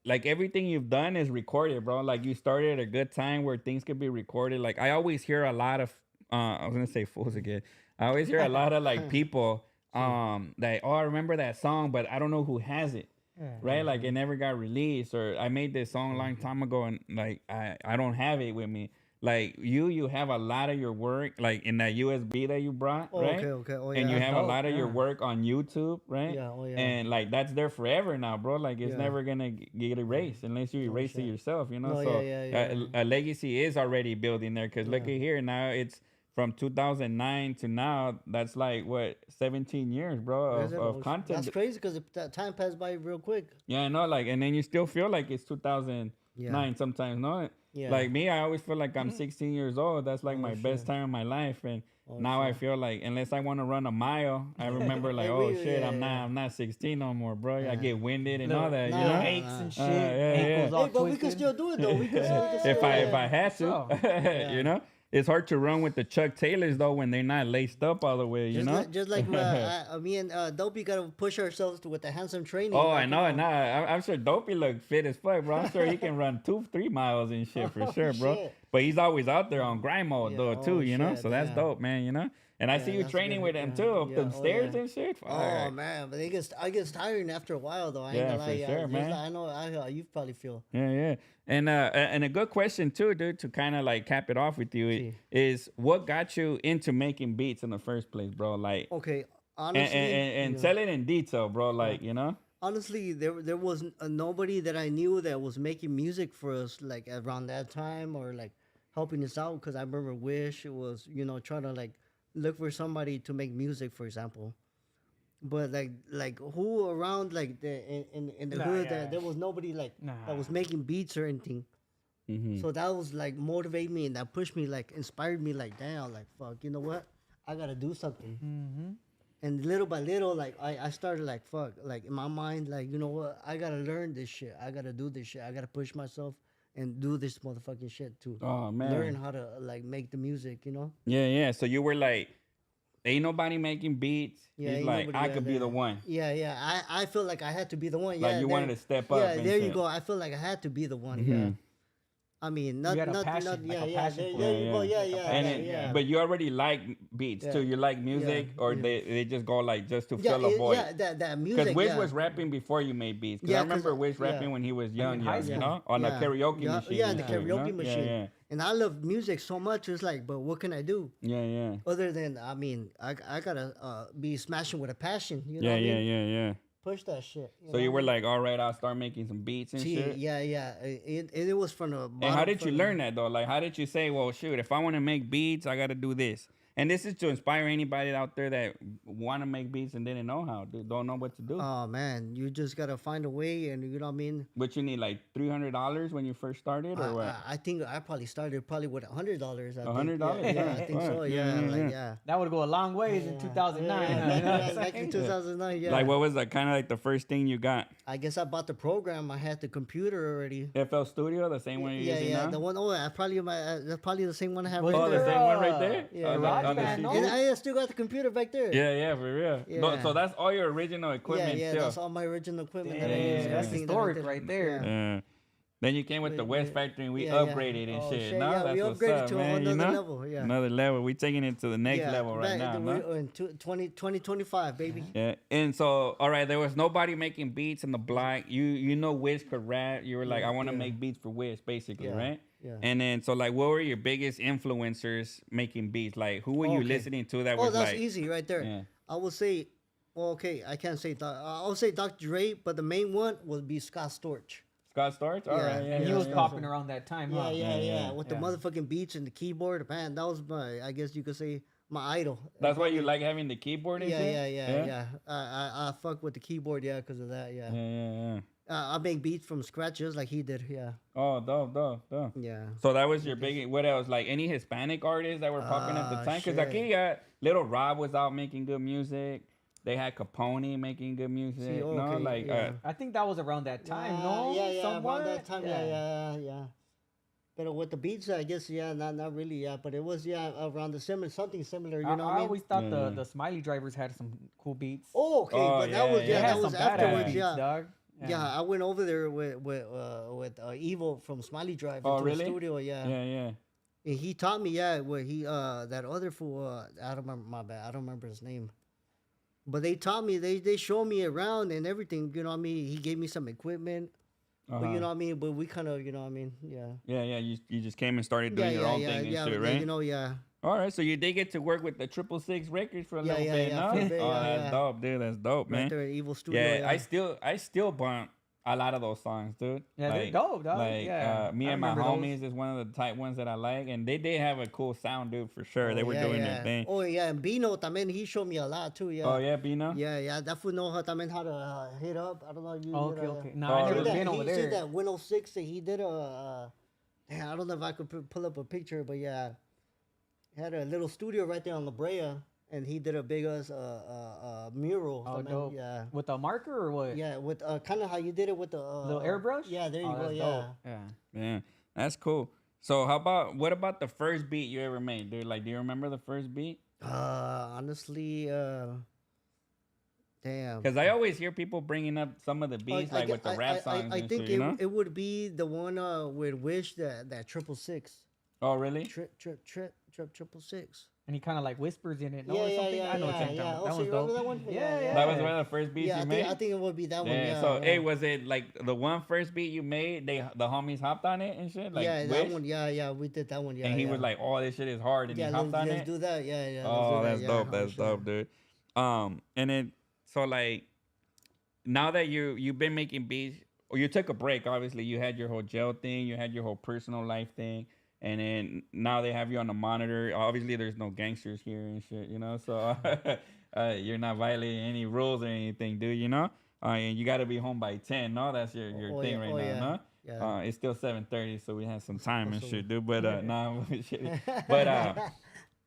like everything you've done is recorded, bro. Like you started at a good time where things could be recorded. Like I always hear a lot of I was gonna say fools again. I always hear a lot of like people that I remember that song, but I don't know who has it. Yeah. Right? Like it never got released, or I made this song a long time ago and like I don't have it with me. Like you have a lot of your work like in that USB that you brought, Oh, right? okay. Oh, yeah. And you have a dope, lot of your yeah. work on YouTube, right? Yeah, oh, yeah. And like that's there forever now, bro. Like it's Yeah. never gonna get erased unless you erase it shit. yourself, you know. No, So yeah. A legacy is already building there. Cause look Yeah. at here now, it's from 2009 to now. That's like what 17 years, bro, of content. That's crazy because that time passed by real quick. Yeah, I know. Like, and then you still feel like it's 2000. Yeah. 9 sometimes, no? Yeah. Like me, I always feel like I'm 16 years old. That's like my best shit. time of my life. And Oh, now I shit. feel like unless I want to run a mile, I remember like, Hey, oh we- shit, yeah, I'm not 16 no more, bro. I Yeah. get winded and Little, all that, you Nah, little know? aches and shit, yeah, ankles yeah. all Hey, but we twisted. can still do it though. We can still if I had So. to, you know? It's hard to run with the Chuck Taylors though when they're not laced up all the way, you know? Just like me and Dopey gotta push ourselves with the handsome training. Oh, like, I know, you know. I'm sure Dopey look fit as fuck, bro. I'm sure he can run 2-3 miles and shit for Oh, sure, bro. shit. But he's always out there on grind mode Yeah, though, too, oh, you know. shit, So that's yeah. dope, man. You know. And I see Yeah, you that's training good, with him yeah, too, up yeah, them oh, stairs yeah. and shit. Oh Fuck. man, but I get tired after a while though. I ain't Yeah, gonna for lie. Yeah, sure, just man. like, I know you probably feel. Yeah, yeah. And a good question too, dude, to kind of like cap it off with you Sí. is what got you into making beats in the first place, bro? Like, Okay, and, honestly, and yeah. tell it in detail, bro. Like, you know. Honestly, there was nobody that I knew that was making music for us like around that time or like helping us out. Because I remember Wish was trying to like look for somebody to make music, for example. But like who around like in the Nah, hood yeah. that there was nobody like that was Nah. making beats or anything. Mm-hmm. So that was like motivate me and that pushed me like inspired me like damn like fuck you know what I gotta do something. Mm-hmm. And little by little, like I started like fuck, like in my mind, like you know what, I gotta learn this shit. I gotta do this shit. I gotta push myself and do this motherfucking shit to Oh man. learn how to like make the music. You know? Yeah, yeah. So you were like, ain't nobody making beats. Yeah, He's ain't like, nobody I out could be there. the one. Yeah, yeah. I feel like I had to be the one. Like Yeah, you wanted to step up. Yeah, and there you shit. go. I feel like I had to be the one. Mhm. Yeah. I mean, not had a not passion, like yeah, a yeah. passion There, for there it. you go. Yeah, Like a yeah, And yeah, it, yeah. but you already like beats Yeah. too. You like music, Yeah, or yeah. they just go like just to Yeah, fill a void. yeah, that music. Because Wish yeah. was rapping before you made beats. Because Yeah, I 'cause, remember Wish yeah. rapping when he was in young, high you school. know, on the karaoke yeah, machine. Yeah, and the shit, you know? karaoke machine. Yeah, And I love music so much. It's like, but what can I do? yeah, yeah, Other than, I mean, I gotta be smashing with a passion. You know yeah, what I yeah, mean? yeah, yeah. Push that shit. So you were like, all right, I'll start making some beats and See, shit. yeah, yeah. It was from the bottom. And how did you from learn that though? Like, how did you say, well, shoot, if I want to make beats, I got to do this. And this is to inspire anybody out there that want to make beats and didn't know how, don't know what to do. Oh man, you just gotta find a way, and you know what I mean. But you need like $300 when you first started, or what? I think I probably started with $100. $100? Yeah, I think so. Yeah, like yeah. That would go a long ways in 2009. You know what I'm Back in saying? 2009. Yeah. Like, what was that kind of like the first thing you got? I guess I bought the program. I had the computer already. FL Studio, the same one you're Yeah, using yeah. now? The one, that's probably the same one I have Was right Oh, there the there. same one right there? Yeah, On the- Garage on the Band, CD? no? And I still got the computer back there. Yeah, yeah, for real. No, Yeah. so that's all your original equipment yeah, still. that's all my original equipment. Damn, that I use. that's Everything that I historic did. right there. Yeah. Then you came with the West Factory and we Yeah, yeah. upgraded and Oh, shit. shit, No, yeah, that's we what's upgraded up, to man. another you know? level, yeah. Another level. We taking it to the next level right now, no? In 2025, baby. Yeah. And so, all right, there was nobody making beats in the block. You know Wiz could rap. You were like, I want to yeah. make beats for Wiz, basically, Yeah, right? yeah. And then, so like, what were your biggest influencers making beats? Like, who were you Okay. listening to that Oh, was that's like, easy right there. Yeah. I would say, well, okay, I can't say. I would say Dr. Dre, but the main one would be Scott Storch. Scott Storch? All Yeah. right, yeah. And he yeah, was yeah. popping around that time, Yeah, huh? yeah, Yeah, yeah, yeah. With the Yeah. motherfucking beats and the keyboard, man, that was my, I guess you could say, my idol. That's why you like having the keyboard and Yeah, shit? yeah. I fuck with the keyboard, yeah, because of that, yeah. Yeah. I make beats from scratch just like he did, yeah. Oh, dope. Yeah. So that was your big. What else? Like any Hispanic artists that were popping at the time? Because shit. aquí got Little Rob was out making good music. They had Capone making good music. See, No, okay, like yeah. I think that was around that time, no? Yeah, Somewhat? around that time, yeah. But with the beats, I guess, yeah, not really, yeah. But it was, yeah, around the something similar, you know what I I mean? always thought Yeah. the Smiley Drivers had some cool beats. Oh, okay, Oh, but yeah, that was, yeah. They yeah, had that some was badass afterwards, beats, yeah. dog. Yeah, I went over there with Evil from Smiley Drive Oh, into really? the studio, yeah. Yeah. And he taught me, yeah, where he that other fool, I don't remember, my bad, I don't remember his name. But they taught me, they showed me around and everything, you know what I mean? He gave me some equipment, but you know what I mean? But we kind of, you know what I mean? Yeah. Yeah. You just came and started doing your own thing and shit, right? You know, yeah. All right. So you did get to work with the 666 Records for a little Yeah, bit, yeah, no? for a bit, Oh, yeah, that's yeah. dope, dude. That's dope, man. Right there at Evil Studio. Yeah, I still bump a lot of those songs, dude. Yeah, they're dope, dog. Like Yeah, me I and my remember those. homies is one of the type ones that I like, and they did have a cool sound, dude, for sure. They Oh were yeah, doing their yeah. thing. Oh yeah, and Bino, también, he showed me a lot too. Oh Yeah. yeah, Bino. Yeah, yeah. That fool know how también how to hit up. I don't know if you. Okay, okay. No, Oh, I really? never that, been over he see there. that 106 that he did damn, I don't know if I could pull up a picture, but yeah, he had a little studio right there on La Brea, and he did a big mural. Oh, también, dope. Yeah. With a marker or what? Yeah, with kind of how you did it with the Little airbrush? Yeah, there you Oh, go. that's Yeah. dope. Yeah. Yeah, that's cool. So what about the first beat you ever made, dude? Like, do you remember the first beat? Honestly, damn. Because I always hear people bringing up some of the beats, like with the rap songs I and think shit, you know? it would be the one with Wish that 666. Oh, really? Triple six. And he kind of like whispers in it. No, Yeah, or yeah, something. yeah, I know what yeah, you're talking yeah. about. Oh, That so one's you remember dope. that one? Yeah, Yeah, yeah. That was one of the first beats Yeah, you I made? think it would be that one. Yeah, Yeah. so, yeah. hey, was it like the one first beat you made, the homies hopped on it and shit? Like, yeah, Wish? that one. Yeah, yeah, we did that one. Yeah, And he yeah. was like, oh, this shit is hard, and yeah, he hopped on let's it? do that. Yeah, yeah. Oh, let's that's do that. dope. Yeah, That's dope, dude. And then so like now that you've been making beats, or you took a break, obviously you had your whole jail thing, you had your whole personal life thing, and then now they have you on the monitor. Obviously, there's no gangsters here and shit, you know. So you're not violating any rules or anything, dude. You know, and you got to be home by 10. No, that's your thing right now. yeah. No, Yeah. it's still 7:30, so we have some time and So- shit, dude. But nah, shit. But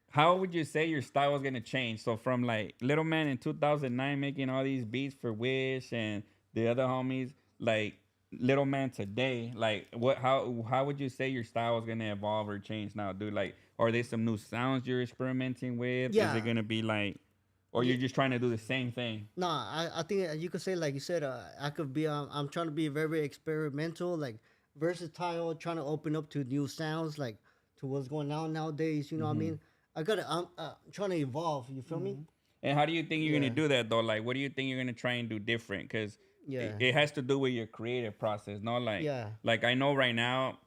how would you say your style was gonna change? So from like Little Man in 2009 making all these beats for Wish and the other homies, like Little Man today, like how would you say your style is gonna evolve or change now, dude? Like, are there some new sounds you're experimenting with? Yeah. Is it gonna be like, or you're just trying to do the same thing? No, I think you could say like you said. I could be. I'm trying to be very experimental, like versatile, trying to open up to new sounds, like to what's going on nowadays. You know what I mean? I'm trying to evolve. You feel me? And how do you think you're Yeah. gonna do that though? Like, what do you think you're gonna try and do different? Because Yeah. it has to do with your creative process, no? Like, Yeah. like I know right now,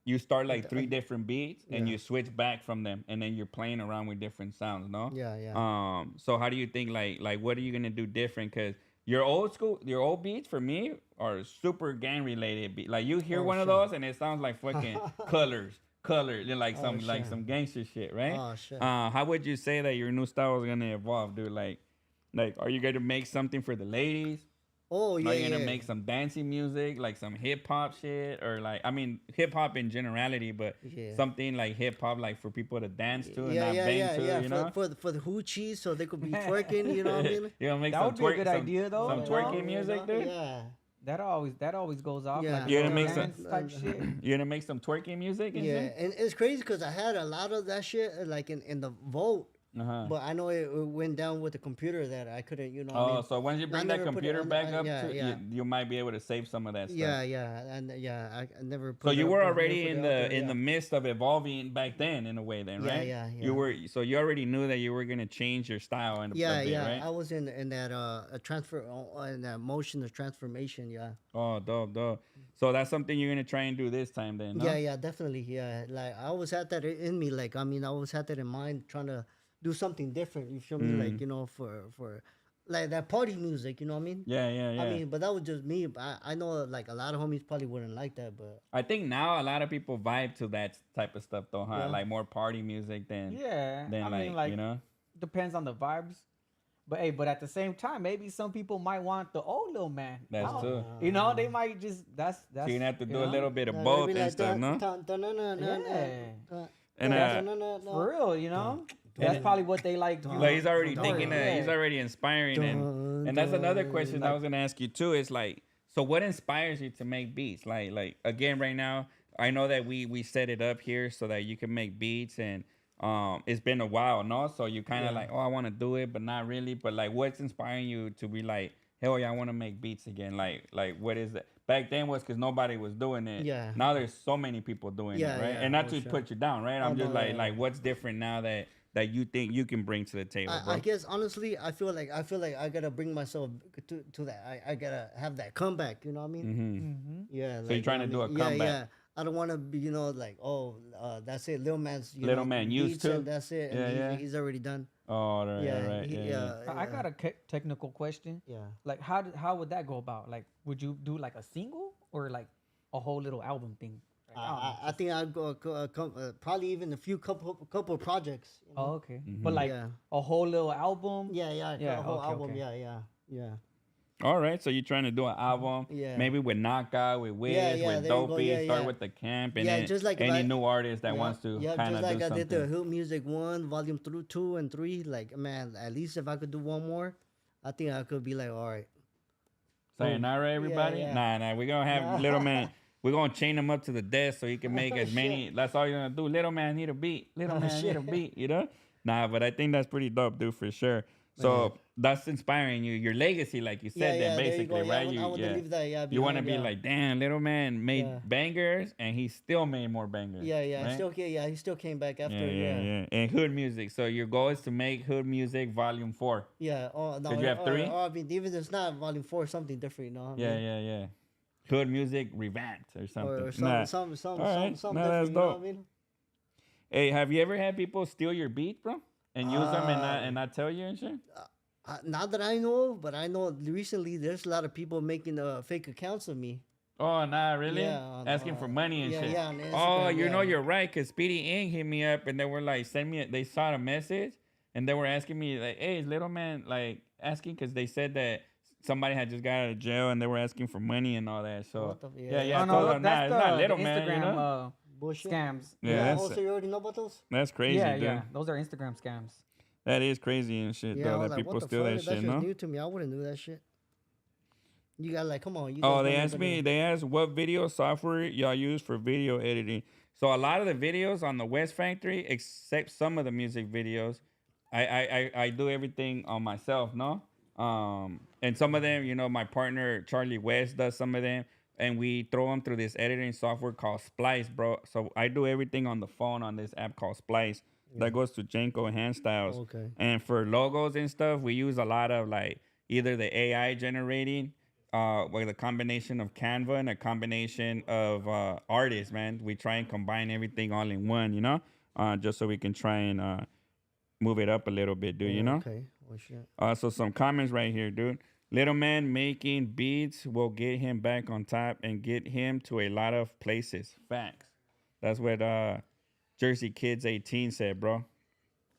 you start like three different beats and Yeah. you switch back from them, and then you're playing around with different sounds, no? Yeah, yeah. So how do you think like what are you gonna do different? Because your old beats for me are super gang related. Like you hear Oh, one of shit. those and it sounds like fucking colors, like shit. some gangster shit, right? Oh, shit. How would you say that your new style is gonna evolve, dude? Like are you gonna make something for the ladies? Oh yeah. Are you gonna yeah. make some dancing music, like some hip hop shit, or like I mean hip hop in generality, but Yeah. something like hip hop, like for people to dance to and Yeah, not yeah, bang yeah, to, yeah. you know? For the hoochies, so they could be twerking. You know what I mean? You gonna make That some would be a twerk, good some, idea, though, some you know? twerking music, dude. Yeah. That always goes off. Yeah. Like You're a gonna make some- dance type shit. You're gonna make some twerking music and Yeah, shit. and it's crazy because I had a lot of that shit like in the vote, Uh-huh. but I know it went down with the computer that I couldn't, you know. Oh, what I mean? so once you bring that never put it computer on the- back up, yeah, to, yeah. You might be able to save some of that stuff. Yeah, yeah, and I never. Put So it you up were there, already never in put it out the there, in the midst of evolving back then, in a way, then, Yeah, right? yeah, yeah. You were so you already knew that you were gonna change your style and Yeah, a bit, yeah. right? I was in that a transfer in that motion of transformation. Yeah. Oh, dope. So that's something you're gonna try and do this time, then? No? Yeah, yeah, definitely. Yeah, like I always had that in me. Like I mean, I always had that in mind, trying to do something different. You feel me? Mm. Like for like that party music. You know what I mean? Yeah. I mean, but that was just me. But I know like a lot of homies probably wouldn't like that, but I think now a lot of people vibe to that type of stuff, though, huh? Yeah. Like more party music than Yeah. than I like, mean, like you know. depends on the vibes. But hey, but at the same time, maybe some people might want the old little man. That's I don't- true. You know, they might just that's So you're gonna have to you do a know? little bit of Yeah, both maybe and like stuff, that, no? And, For real, you know. That's probably what they like. Like he's already Dun, thinking that yeah. he's already inspiring, and that's another question I was gonna ask you too. Is like, so what inspires you to make beats? Like again, right now, I know that we set it up here so that you can make beats, and it's been a while, no? So you kind of like, oh, I want to do it, but not really. But like, what's inspiring you to be like, hell yeah, I want to make beats again? Like what is it? Back then was because nobody was doing it. Yeah. Now there's so many people doing Yeah, it, right? yeah, And not for to sure. put you down, right? Oh, I'm just no, like yeah. like what's different now that you think you can bring to the table, bro? I guess honestly, I feel like I gotta bring myself to that. I gotta have that comeback. You know what I mean? Mm-hmm. Yeah. So you're trying to do a Yeah, comeback. yeah. I don't want to be, like, oh, that's it. Little Man's, Little Man used beats to. and that's it. Yeah, And yeah. he's already done. Oh, right, Yeah, right. he, Yeah, I got a technical question. yeah. Like, how would that go about? Like, would you do like a single or like a whole little album thing? Like, I don't know. I think I'd probably even a few couple projects. You Oh, know? okay. But Mhm. like Yeah. a whole little album. Yeah, yeah, Yeah, a whole okay, album. okay. Yeah. All right, so you're trying to do an album, Yeah. maybe with Knockout, with Wiz, Yeah, with there you go, Dopey, yeah, start yeah. with the camp, and Yeah, then just like any like- new artist that yeah, wants to yeah, kind just of like do I did the something. Hood Music 1, Volume 2 and 3. Like, man, at least if I could do one more, I think I could be like, all right. Sayonara, everybody. yeah. Nah, we're gonna have Nah. Little Man. We're gonna chain him up to the desk so he can make as Shit. many. That's all you're gonna do. Little Man need a beat. Little Man need a Shit. beat. You know? Nah, but I think that's pretty dope, dude, for sure. So that's inspiring you. Your legacy, like you said, then there you basically, go. Yeah, right? I want to leave that. You want to behind, be yeah. like, damn, Little Man made Yeah. bangers, and he still made more bangers. Yeah, right? he still came back after. Yeah. And hood music. So your goal is to make hood music volume 4. Yeah. Oh no. Did you have 3? I mean, even if it's not Volume 4, something different. You know. What I mean? Yeah. Hood music revamped or something. Or Nah. something All right. something No, that's different. You know what dope. I mean? Hey, have you ever had people steal your beats, bro, and use them and not tell you and shit? Not that I know of, but I know recently there's a lot of people making fake accounts of me. Oh, nah, really? Yeah, Asking for money and yeah, shit. yeah, on Oh, Instagram, you know yeah. you're right, cause Speedy Inc. hit me up and they were like, they shot a message and they were asking me like, hey, is Little Man like asking, cause they said that somebody had just got out of jail and they were asking for money and all that. So What the- yeah, yeah. I Oh told no, them, that's nah, it's not the Little Instagram Man, you know? Bullshit. scams. Yeah, Yeah. that's Also, you already know about those? that's crazy, Yeah, dude. yeah. Those are Instagram scams. That is crazy and shit, Yeah. I though, was that like, people what the steal fuck? that That shit, shit was no? new to me. I wouldn't do that shit. You got like, come on. You Oh, guys they don't asked even me. know. They asked what video software y'all use for video editing. So a lot of the videos on the West Factory, except some of the music videos, I do everything on myself, no. And some of them, you know, my partner Charlie West does some of them, and we throw them through this editing software called Splice, bro. So I do everything on the phone on this app called Splice. That goes to Janko Hand Styles. Okay. And for logos and stuff, we use a lot of like either the AI generating, with a combination of Canva and a combination of artists, man. We try and combine everything all in one, you know, just so we can try and move it up a little bit, dude, you know? Okay. Oh shit. So some comments right here, dude. Little Man making beats will get him back on top and get him to a lot of places. Facts. That's what Jersey Kids 18 said, bro.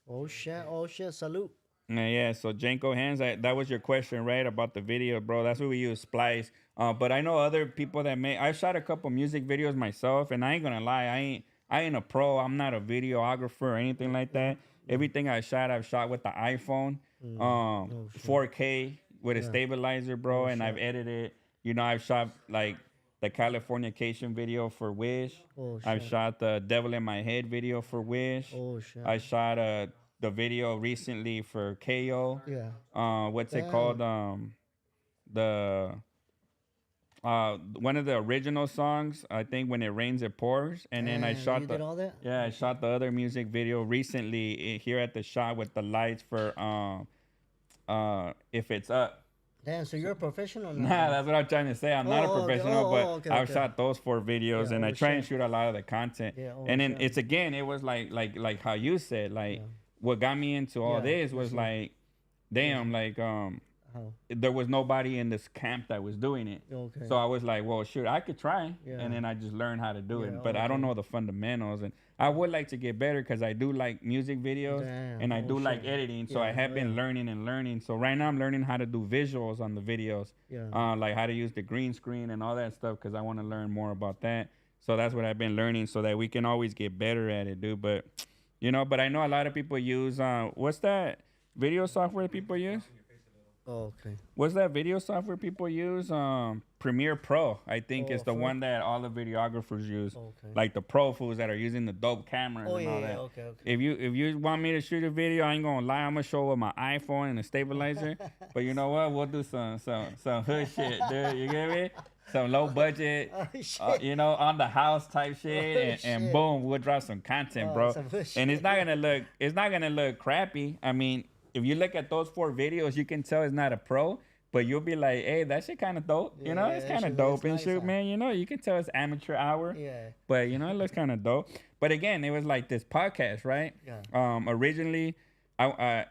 Oh shit. Salute. Yeah, so Janko Hands, that was your question, right? About the video, bro. That's what we use, Splice. But I know other people that I shot a couple music videos myself, and I ain't gonna lie, I ain't a pro. I'm not a videographer or anything like that. Everything I've shot with the iPhone, 4K with a stabilizer, bro, and I've edited. You know, I've shot like the Californication video for Wish. Oh, I've shit. shot the Devil in My Head video for Wish. Oh shit. I shot the video recently for KO. Yeah. What's it Damn. called? The one of the original songs, I think, When It Rains It Pours, and then I Damn, shot you did all that? Yeah, I shot the other music video recently here at the shop with the lights for If It's Up. Damn. So you're a professional now? Nah, that's what I'm trying to say. I'm not a okay. professional, but Okay, I've okay. shot those 4 videos, Yeah, and I oh, try and shit. shoot a lot of the content. Yeah, oh, and then shit. it's again, it was like how you said, like what got me into all Yeah, this was like, damn, like How? there was nobody in this camp that was doing it. Okay. So I was like, well, shoot, I could try. Yeah. And then I just learned how to do Yeah, it. But I don't okay. know the fundamentals. And I would like to get better because I do like music videos Damn, and I oh, do like shit. editing. So Yeah, I have oh, been yeah. learning and learning. So right now I'm learning how to do visuals on the videos. Yeah. Like how to use the green screen and all that stuff because I want to learn more about that. So that's what I've been learning so that we can always get better at it, dude. But, you know, but I know a lot of people use, what's that video software people use? Oh, okay. What's that video software people use? Premiere Pro, I think, is the Pro? one that all the videographers use. Okay. Like the pro fools that are using the dope cameras Oh and yeah. all Yeah. that. Okay. Okay. If you want me to shoot a video, I ain't gonna lie. I'm gonna show with my iPhone and a stabilizer. But you know what? We'll do some hood shit, dude. You get me? Some low budget, Oh, shit. you know, on the house type shit, and Shit. boom, we'll drop some content, Oh, bro. some hood And it's shit. not gonna look crappy. I mean, if you look at those 4 videos, you can tell it's not a pro. But you'll be like, hey, that shit kind of dope. You know, Yeah, it's that kind of shit dope looks and nice, shoot, huh? man. You know, you can tell it's amateur hour. Yeah. But, you know, it looks kind of dope. But again, it was like this podcast, right? Yeah. Originally, I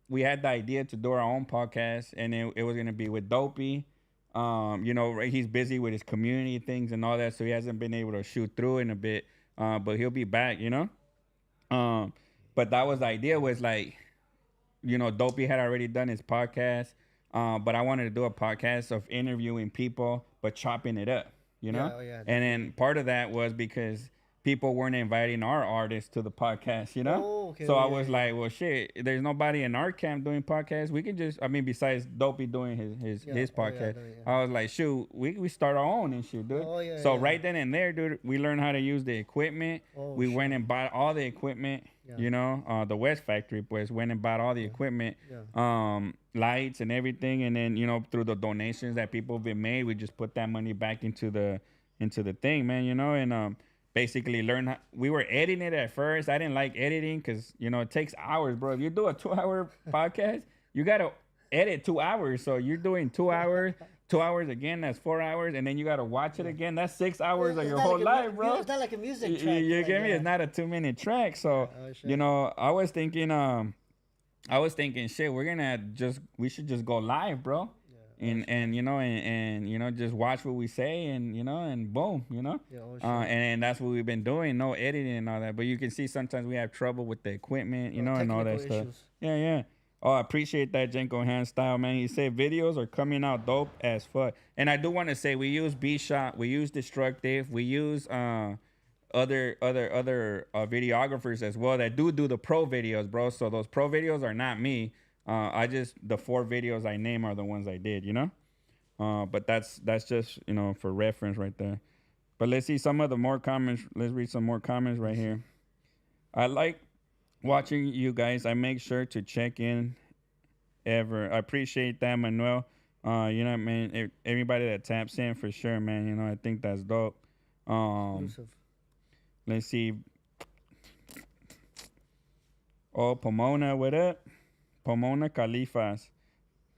we had the idea to do our own podcast, and it was gonna be with Dopey. You know, right, he's busy with his community things and all that, so he hasn't been able to shoot through in a bit. But he'll be back, you know. But that was the idea, was like, you know, Dopey had already done his podcast, but I wanted to do a podcast of interviewing people, but chopping it up, you know? Yeah, oh, yeah, And then part of that was because people weren't inviting our artists to the podcast, you know? Oh, okay, So I yeah, was yeah. like, well, shit, there's nobody in our camp doing podcasts. We can just, I mean, besides Dopey doing his Yeah, his oh, yeah, podcast, yeah. I was like, shoot, we start our own and shit, dude. Oh, yeah, So yeah. right then and there, dude, we learned how to use the equipment. Oh, We shit. went and bought all the equipment. Yeah. You know, the West Factory, pues, went and bought all the equipment, lights and everything, and then, you know, through the donations that people have been made, we just put that money back into the thing, man. You know, and basically learn. We were editing it at first. I didn't like editing because, you know, it takes hours, bro. If you do a 2-hour podcast, you gotta edit 2 hours. So you're doing 2 hours. 2 hours again, that's 4 hours, and then you gotta watch it again. That's 6 hours of It's your not whole like life, bro. It's not like a music You, track. you like, get me? yeah. It's not a 2-minute track. So, Oh, shit. you know, I was thinking, shit, we should just go live, bro. And you know, and you know, just watch what we say, and you know, and boom, you know. Yeah, oh, shit. And that's what we've been doing, no editing and all that. But you can see sometimes we have trouble with the equipment, you know, and all that technical stuff. issues. Yeah, yeah. Oh, I appreciate that, Jenko Hand Style, man. He said videos are coming out dope as fuck. And I do want to say we use B-Shot, we use Destructive, we use other videographers as well that do the pro videos, bro. So those pro videos are not me. The 4 videos I name are the ones I did, you know. But that's just, you know, for reference right there. But let's see some of the more comments. Let's read some more comments right here. I like watching you guys. I make sure to check in ever. I appreciate that, Manuel. You know what I mean? Everybody that taps in, for sure, man. You know, I think that's dope. Exclusive. Let's see. Oh, Pomona, what up? Pomona Califas.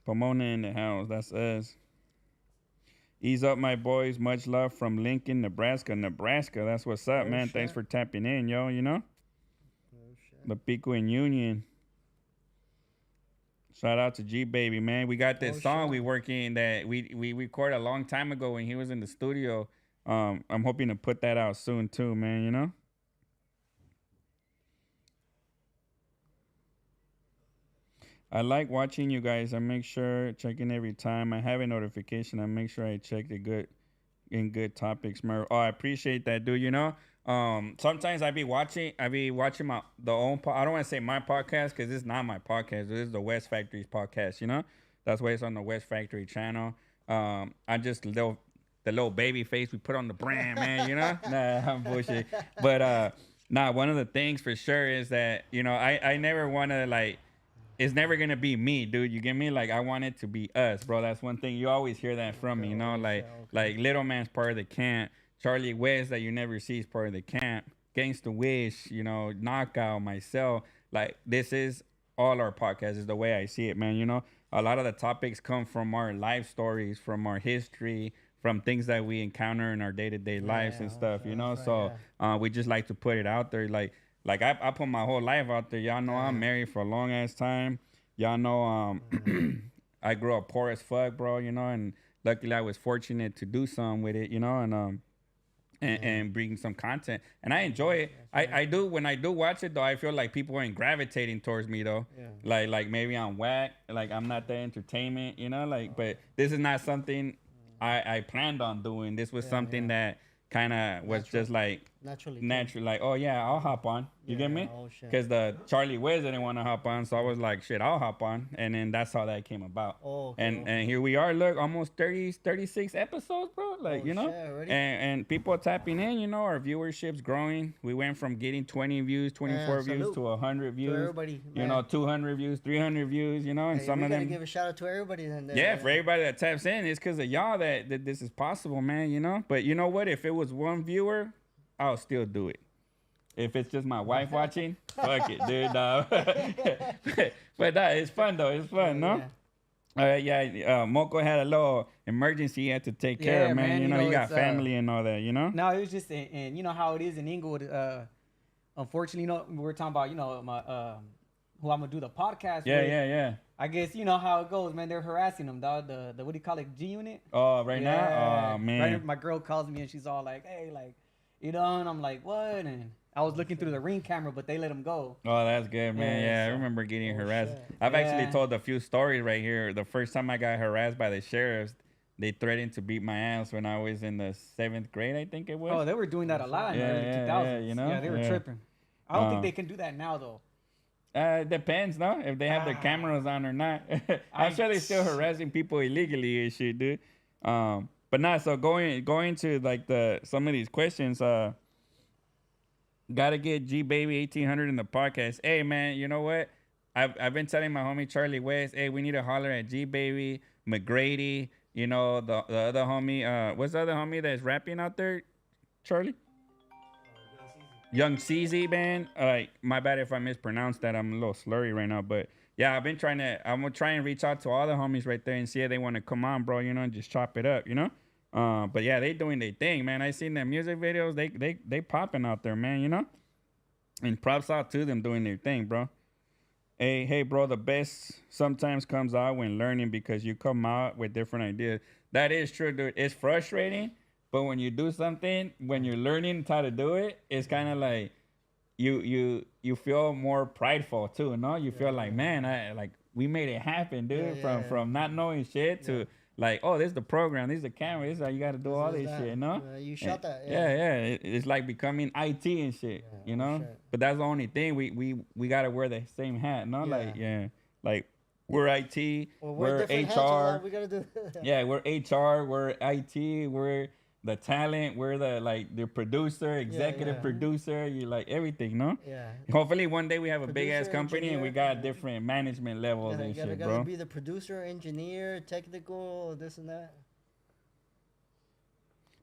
Pomona in the house. That's us. Ease up, my boys. Much love from Lincoln, Nebraska. Nebraska. That's what's up, man. shit. Thanks for tapping in, yo. You know? The Pico and Union. Shout out to G Baby, man. We got this song we working that we recorded a long time ago when he was in the studio. I'm hoping to put that out soon too, man, you know? I like watching you guys. I make sure checking every time. I have a notification. I make sure I check the good topics, Smerf. Oh, I appreciate that, dude. You know, sometimes I be watching my I don't want to say my podcast because it's not my podcast. This is the West Factory's podcast. You know, that's why it's on the West Factory channel. I just the little baby face we put on the brand, man. You know, nah, I'm bullshit. But nah, one of the things for sure is that, you know, I never want to like. It's never gonna be me, dude. You get me? Like, I want it to be us, bro. That's one thing you always hear that from me, you know. Like Little Man's part of the camp. Charlie West that you never see is part of the camp. Gangsta Wish, you know, Knockout, myself. Like, this is all our podcasts. Is the way I see it, man. You know, a lot of the topics come from our life stories, from our history, from things that we encounter in our day-to-day lives and stuff. You know, so we just like to put it out there, Like I put my whole life out there. Y'all know I'm married for a long ass time. Y'all know I grew up poor as fuck, bro. You know, and luckily I was fortunate to do something with it. You know, and bring some content, and I enjoy it. I do when I do watch it though. I feel like people ain't gravitating towards me though. Yeah. Like maybe I'm whack. Like I'm not the entertainment. You know, like but this is not something I planned on doing. This was something that kind of was just like natural, like, oh yeah, I'll hop on. You get me? Because the Charlie Wiz didn't want to hop on, so I was like, shit, I'll hop on, and then that's how that came about. And here we are, look, almost 36 episodes, bro. Like, you know, and people tapping in. You know, our viewership's growing. We went from getting 20 views, 24 views to 100 views. Everybody, you know, 200 views, 300 views. You know, and some of them. Give a shout out to everybody. Then, yeah, for everybody that taps in, it's because of y'all that this is possible, man. You know, but you know what? If it was one viewer, I'll still do it. If it's just my wife watching, fuck it, dude. But it's fun though. It's fun, no? Mokoe had a little emergency he had to take care of, man. You know, you got family and all that, you know? No, it was just, and you know how it is in Inglewood. Unfortunately, you know, we were talking about, you know, who I'm gonna do the podcast Yeah, with. yeah. I guess you know how it goes, man. They're harassing them, dog. The what do you call it, G Unit? Oh, right now? Oh, man. Right, my girl calls me and she's all like, "Hey, like, you know," and I'm like, "What?" And I was looking through the Ring camera, but they let him go. Oh, that's good, man. Yeah, Yeah, I so- remember getting harassed. shit. I've actually Yeah. told a few stories right here. The first time I got harassed by the sheriffs, they threatened to beat my ass when I was in the 7th grade, I think it was. Oh, they were doing that a lot in the Yeah, early yeah, 2000s. yeah, you know? Yeah, they were Yeah. tripping. I don't think Um, they can do that now though. It depends, no? If they have their Ah. cameras on or not. I'm sure they're still harassing people illegally and shit, dude. But nah, so going to like some of these questions, gotta get G Baby 1800 in the podcast. Hey man, you know what? I've been telling my homie Charlie West, hey, we need to holler at G Baby, McGrady, you know, the other homie, what's the other homie that's rapping out there, Charlie? Young CZ, man. My bad if I mispronounced that. I'm a little slurry right now, but yeah, I'm gonna try and reach out to all the homies right there and see if they want to come on, bro. You know, and just chop it up, you know. But yeah, they doing their thing, man. I seen their music videos. They popping out there, man. You know. And props out to them doing their thing, bro. Hey, bro. The best sometimes comes out when learning because you come out with different ideas. That is true, dude. It's frustrating. But when you do something, when you're learning how to do it, it's kind of like you feel more prideful too, no? You feel like, man, we made it happen, dude. From not knowing shit to like, oh, this is the program, this is the camera, this is how you got to do all this shit, no? You shot that. Yeah. It's like becoming IT and shit, you know? shit. But that's the only thing we got to wear the same hat, no? Like we're IT, Well, we're different hats, all HR. that we gotta do. Yeah, we're HR, we're IT, we're the talent, we're the producer, executive yeah. producer, you like everything, no? Yeah. Hopefully one day we have a big ass Producer, company and we engineer, got different management levels Yeah, and you shit, gotta bro. be the producer, engineer, technical, this and that.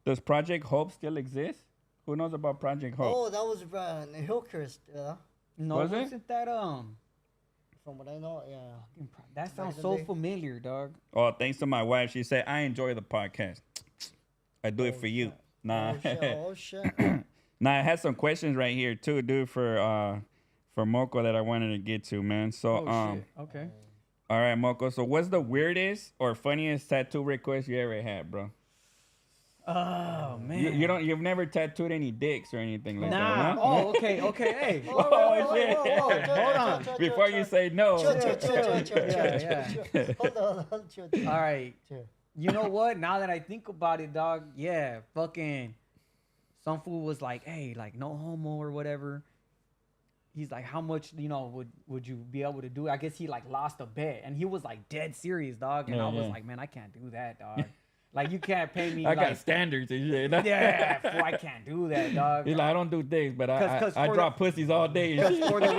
Does Project Hope still exist? Who knows about Project Hope? Oh, that was Hillcrest. No, Was it? wasn't that From what I know, yeah. That sounds in so the day. familiar, dog. Oh, thanks to my wife. She said, I enjoy the podcast. I do it for you. Nah. Oh shit. Nah, I had some questions right here too, dude, for Moko that I wanted to get to, man. So Oh shit. Okay. all right, Moko. So what's the weirdest or funniest tattoo request you ever had, bro? Oh man. You've never tattooed any dicks or anything like Nah. that, no? Oh, okay. Hey. Oh, shit. Hold on. Before you say no. Yeah. Hold on. Chill. All right. Chill. You know what? Now that I think about it, dog, yeah, fucking some fool was like, hey, like no homo or whatever. He's like, how much, would you be able to do it? I guess he like lost a bet and he was like dead serious, dog. And Yeah, I was yeah. like, man, I can't do that, dog. Like you can't pay me I like got standards and shit. yeah, fool, I can't do that, dog. He's like, I don't do dicks, but 'Cause I for drop pussies all day. And shit. For the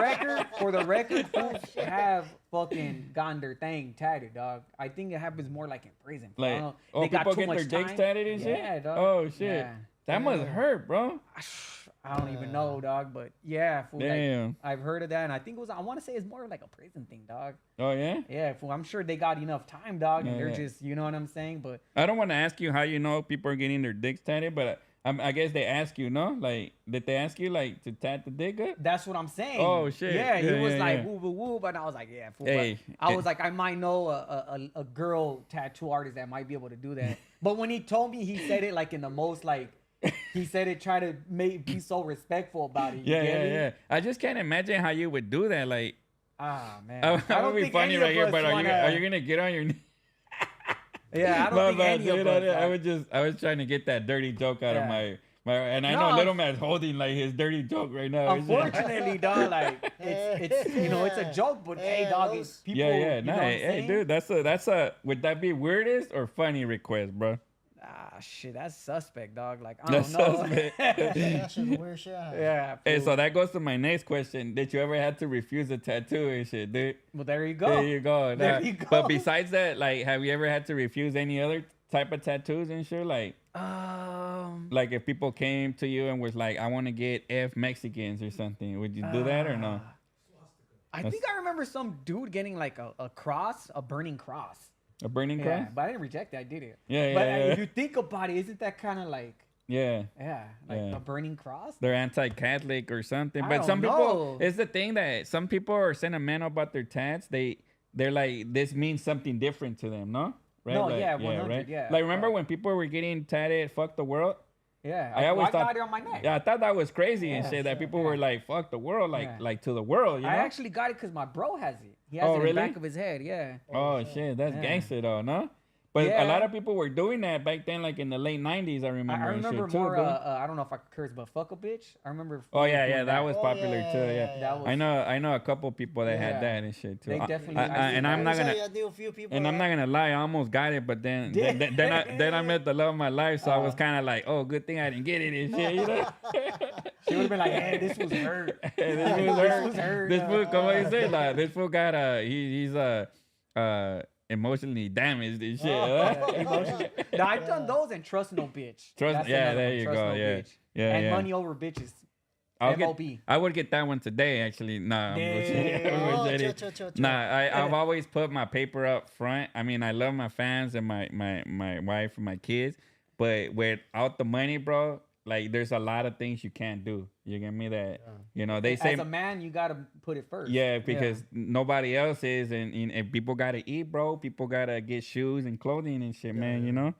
record, fools have fucking gotten their thing tatted, dog. I think it happens more like in prison. I Like, don't know. oh, They got people too get their much dicks time. tatted and shit? Yeah, dog. Oh, shit. Yeah. That must hurt, bro. I don't even know, dog. But yeah, fool, like, Damn. I've heard of that, and I think I want to say it's more like a prison thing, dog. Oh, yeah? Yeah, fool, I'm sure they got enough time, dog, and Yeah, they're yeah. just, you know what I'm saying? But I don't want to ask you how you know people are getting their dicks tatted, but I guess they ask you, no? Like, did they ask you, like, to tat the dick up? that's what I'm saying. Oh, shit. Yeah, he Yeah, was yeah, like, yeah. woo, woo, woo, but I was like, yeah, fool. Hey, but I was like, I might know a girl tattoo artist that might be able to do that. But when he told me, he said it like in the most like, he said it try to be so respectful about it. You Yeah, get yeah, me? yeah. I just can't imagine how you would do that. Like, Ah man, I would be think funny any right of here, us but are wanna- you gonna get on your knees? Yeah, I don't My think bad, any of dude. us. I was trying to get that dirty joke out of Yeah. my, and I No, know Little Man's holding like his dirty joke right now. Unfortunately, dog, like it's it's a joke, but hey, Yeah, dog, those- it's people. Yeah, you know nah, what I'm hey, saying? dude, that's a would that be weirdest or funny request, bro? Ah, shit, that's suspect, dog. Like I That's don't know. suspect. That's just weird shit. Yeah. Hey, fool. so that goes to my next question. Did you ever have to refuse a tattoo and shit, dude? Well, there you go. There you go. There Nah, you go. But besides that, like, have you ever had to refuse any other type of tattoos and shit? Like if people came to you and was like, I want to get F Mexicans or something, would you do that or no? I think I remember some dude getting like a cross, a burning cross. A burning cross? Yeah, but I didn't reject it. I did it. Yeah, But yeah, yeah. if you think about it, isn't that kind of like Yeah. Yeah, like Yeah. a burning cross. They're anti-Catholic or something. I But don't some people, know. it's the thing that some people are sentimental about their tats. They're like, this means something different to them, no? Right? No, Like, yeah, yeah, 100, right? yeah. Like, remember when people were getting tatted, fuck the world? Yeah, I always I thought, got it on my neck. yeah, I thought that was crazy and Yeah, shit. That sure. people Yeah. were like, fuck the world, Yeah. like to the world, you know? I actually got it because my bro has it. He has Oh, it in really? the back of his head. Yeah. Oh, shit, that's Yeah. gangster though, no? But a Yeah. lot of people were doing that back then, like in the late 90s, I remember. I and remember shit too, more. dude. I don't know if I could curse, but fuck a bitch. I remember. Oh fools yeah, doing yeah, that was Oh, popular yeah, too. yeah, Yeah, yeah, That was. I know a couple people that had Yeah. that and shit too. They definitely- and I'm not gonna I knew a few people. and I'm not gonna lie, I almost got it, but then then I met the love of my life, so I was kind of like, oh, good thing I didn't get it and shit, you know. She would have been like, "Hey, this was hurt. This fool was hurt. This fool, come on, you say like this fool got he's emotionally damaged and shit. huh? Emotionally. No, I've done those and trust no bitch. Trust- That's yeah, another there one, you trust go, no yeah. bitch. Yeah, and yeah. money over bitches. I'll MOB. I would get that one today, actually. Nah, I'm bullshitting. I'm Oh, bullshitting. chill. Nah, I've always put my paper up front. I mean, I love my fans and my wife and my kids, but without the money, bro, like there's a lot of things you can't do. You get me? That you know they say As a man, you gotta put it first. yeah, because nobody else is, and people gotta eat, bro. People gotta get shoes and clothing and shit, man. You know.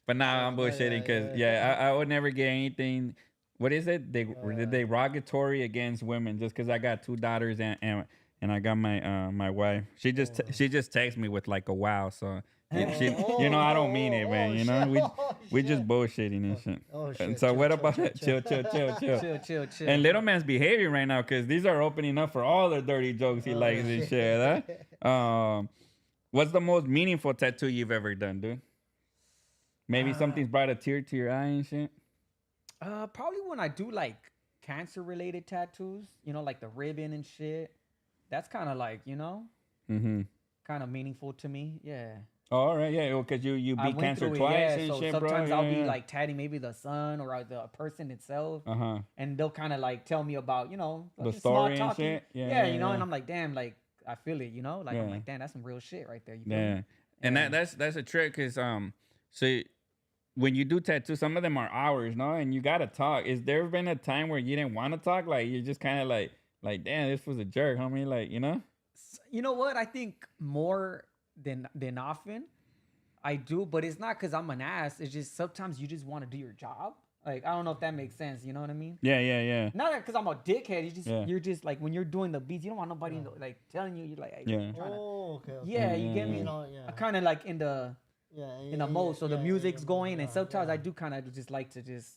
But now I'm bullshitting because I would never get anything. What is it? They derogatory against women just because I got two daughters and I got my wife. She just texts me with like a wow. So she you know I don't mean it, man. You know we just bullshitting and shit. Oh, shit. And so what about chill. Chill. And Little Man's behaving right now because these are opening up for all the dirty jokes he likes and shit. Huh? What's the most meaningful tattoo you've ever done, dude? Maybe something's brought a tear to your eye and shit. Probably when I do like cancer related tattoos, you know, like the ribbon and shit. That's kind of like, you know, kind of meaningful to me. Yeah. Oh, all right, yeah, because you I beat went cancer through it, twice yeah, and so shit, bro. sometimes I'll be Yeah. like tatting maybe the sun or the person itself, Uh-huh. and they'll kind of like tell me about, you know, The just small story and talking. shit? Yeah, Yeah, yeah, you know, yeah. and I'm like, damn, like I feel it, you know, like I'm Yeah. like, damn, that's some real shit right there. You feel Yeah. me? And Yeah. that's a trick because so when you do tattoos, some of them are hours, no, and you gotta talk. Is there been a time where you didn't want to talk? Like you just kind of like damn, this was a jerk, homie. Like you know. You know what? I think more than often I do, but it's not because I'm an ass. It's just sometimes you just want to do your job. Like I don't know if that makes sense. You know what I mean? Yeah. Not because I'm a dickhead. You just Yeah. you're just like when you're doing the beats, you don't want nobody like telling you. You're like, hey, Yeah. I'm trying to- Oh, okay. yeah, you get me. You know, yeah. I kind of like in the mode, so the music's going, and sometimes yeah. I do kind of just like to just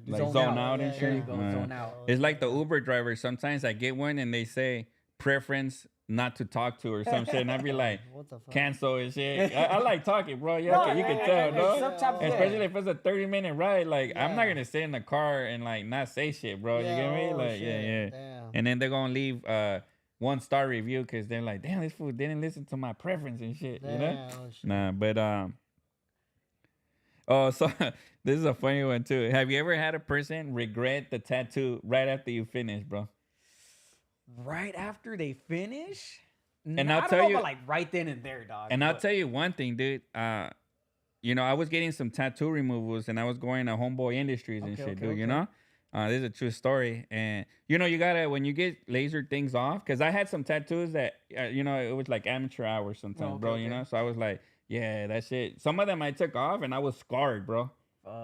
Like zone zone out. out and There shit. you go, zone out. It's like the Uber driver. Sometimes I get one and they say preference not to talk to or some shit, and I be like, What the fuck? cancel and shit. I like talking, bro. Yeah, No, okay, you can and- tell, and no. sometimes, yeah. Especially if it's a 30-minute ride. Like I'm not Yeah. gonna sit in the car and like not say shit, bro. You Yeah, get me? oh, Like shit, yeah. damn. And then they're gonna leave 1-star review because they're like, damn, this fool didn't listen to my preference and shit. You know? Damn, oh, shit. Nah, but oh, so this is a funny one too. Have you ever had a person regret the tattoo right after you finish, bro? Right after they finish, And Nah, I'll I don't tell know you- about, like right then and there, dog. And I'll but- tell you one thing, dude. You know, I was getting some tattoo removals, and I was going to Homeboy Industries and Okay, shit, okay, dude. You okay. know, this is a true story. And you know, you gotta when you get laser things off, because I had some tattoos that you know it was like amateur hours sometimes, okay, bro. You okay. know, so I was like, yeah, that shit. Some of them I took off, and I was scarred, bro.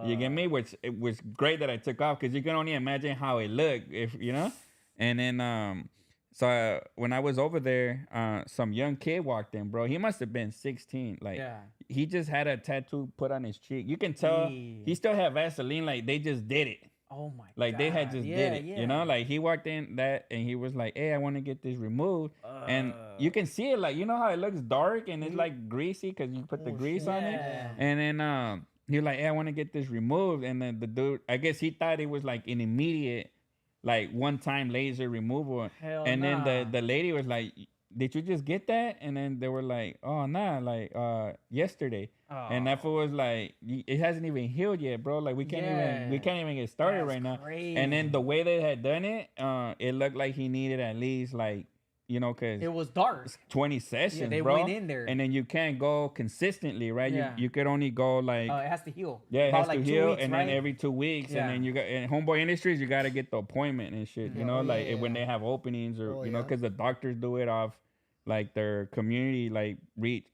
You get me? Which it was great that I took off because you can only imagine how it looked if you know. And then so when I was over there, some young kid walked in, bro. He must have been 16. Like Yeah. he just had a tattoo put on his cheek. You can tell Yeah. he still had Vaseline. Like they just did it. Oh my. Like they had God. just Yeah, did it. yeah. You know, like he walked in that and he was like, "Hey, I want to get this removed." And you can see it, like you know how it looks dark and it's like greasy because you put the Oh, grease shit. on it. Yeah. And then he was like, "Hey, I want to get this removed." And then the dude, I guess he thought it was like an immediate, like one-time laser removal. Hell And then nah. the lady was like, "Did you just get that?" And then they were like, "Oh nah, like yesterday." And that fool was like, "It hasn't even healed yet, bro. Like we can't Yeah. even get started That's right now." crazy. And then the way they had done it, it looked like he needed at least like you know, because It was dark. 20 sessions, they bro. went in there. And then you can't go consistently, right? Yeah. You could only go like It has to heal. yeah, it About has like to 2 heal, weeks, and right? then every 2 weeks, Yeah. and then you got in Homeboy Industries, you got to get the appointment and shit. You know, Oh, like yeah, when yeah. they have openings or Oh, you know, yeah. because the doctors do it off like their community like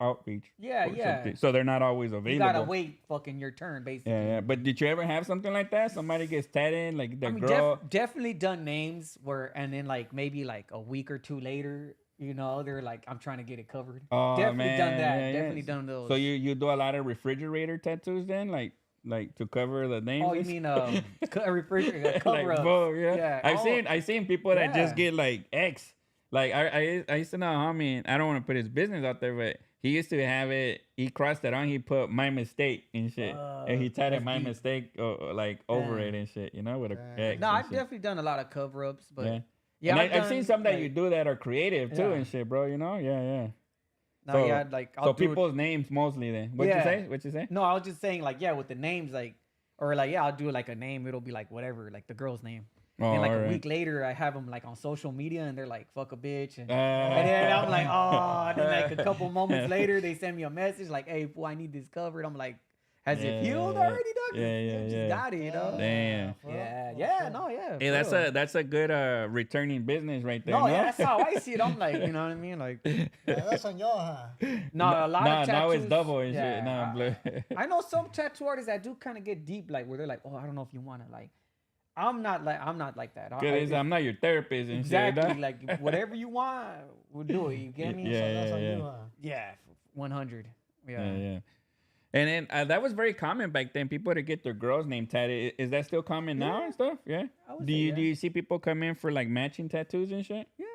outreach. Yeah, or yeah. something. So they're not always available. You gotta wait fucking your turn, basically. Yeah, yeah. But did you ever have something like that? Somebody gets tatted, like the I mean, girl. definitely done names where, and then like maybe like a week or two later, you know, they're like, I'm trying to get it covered. Oh, Definitely man, done that. yeah, yeah. Definitely done those. So you do a lot of refrigerator tattoos then, like to cover the names. Oh, you and mean stuff? a refrigerator cover Like, up? bro, yeah. I've Oh, seen people that just yeah. get like X. Like I used to know a homie, and I don't want to put his business out there, but he used to have it. He crossed it on. He put my mistake and shit, and he tatted that's my deep. mistake like over Damn. it and shit. You know, with a Damn. X. No, and I've shit. definitely done a lot of cover ups, but Yeah. yeah, And I've seen some that you like, do that are creative too Yeah. and shit, bro. You know, yeah. No, So- yeah, like So I'll do it- people's names mostly then. What you Yeah. say? What you say? No, I was just saying like, yeah, with the names, like, or like, yeah, I'll do like a name. It'll be like whatever, like the girl's name. Oh, And like a alright. week later, I have them like on social media, and they're like, "Fuck a bitch," and Ah. then I'm like, "Oh." And then like a couple moments later, they send me a message like, "Hey, fool, I need this covered." I'm like, "Has it healed Yeah. already, dog? 'Cause Yeah, you just yeah. got it, you know?" Damn. Yeah, no, yeah. Hey, for real. that's a good returning business right there. No, yeah, that's how I see it. I'm like, you know what I mean? Like, Yeah, that's on y'all, huh? no, a lot of tattoos. now it's double and yeah, shit. Nah, blue. I know some tattoo artists that do kind of get deep, like where they're like, "Oh, I don't know if you want to." Like, I'm not like that. I'm not your therapist and Exactly. shit. Like whatever you want, we'll do it. You get me? Yeah, So that's on yeah. you, huh? Yeah, 100. Yeah. Yeah. And then that was very common back then. People to get their girls' name tatted. Is that still common now and stuff? Yeah. I would Do say, you yeah. do you see people come in for like matching tattoos and shit? Yeah.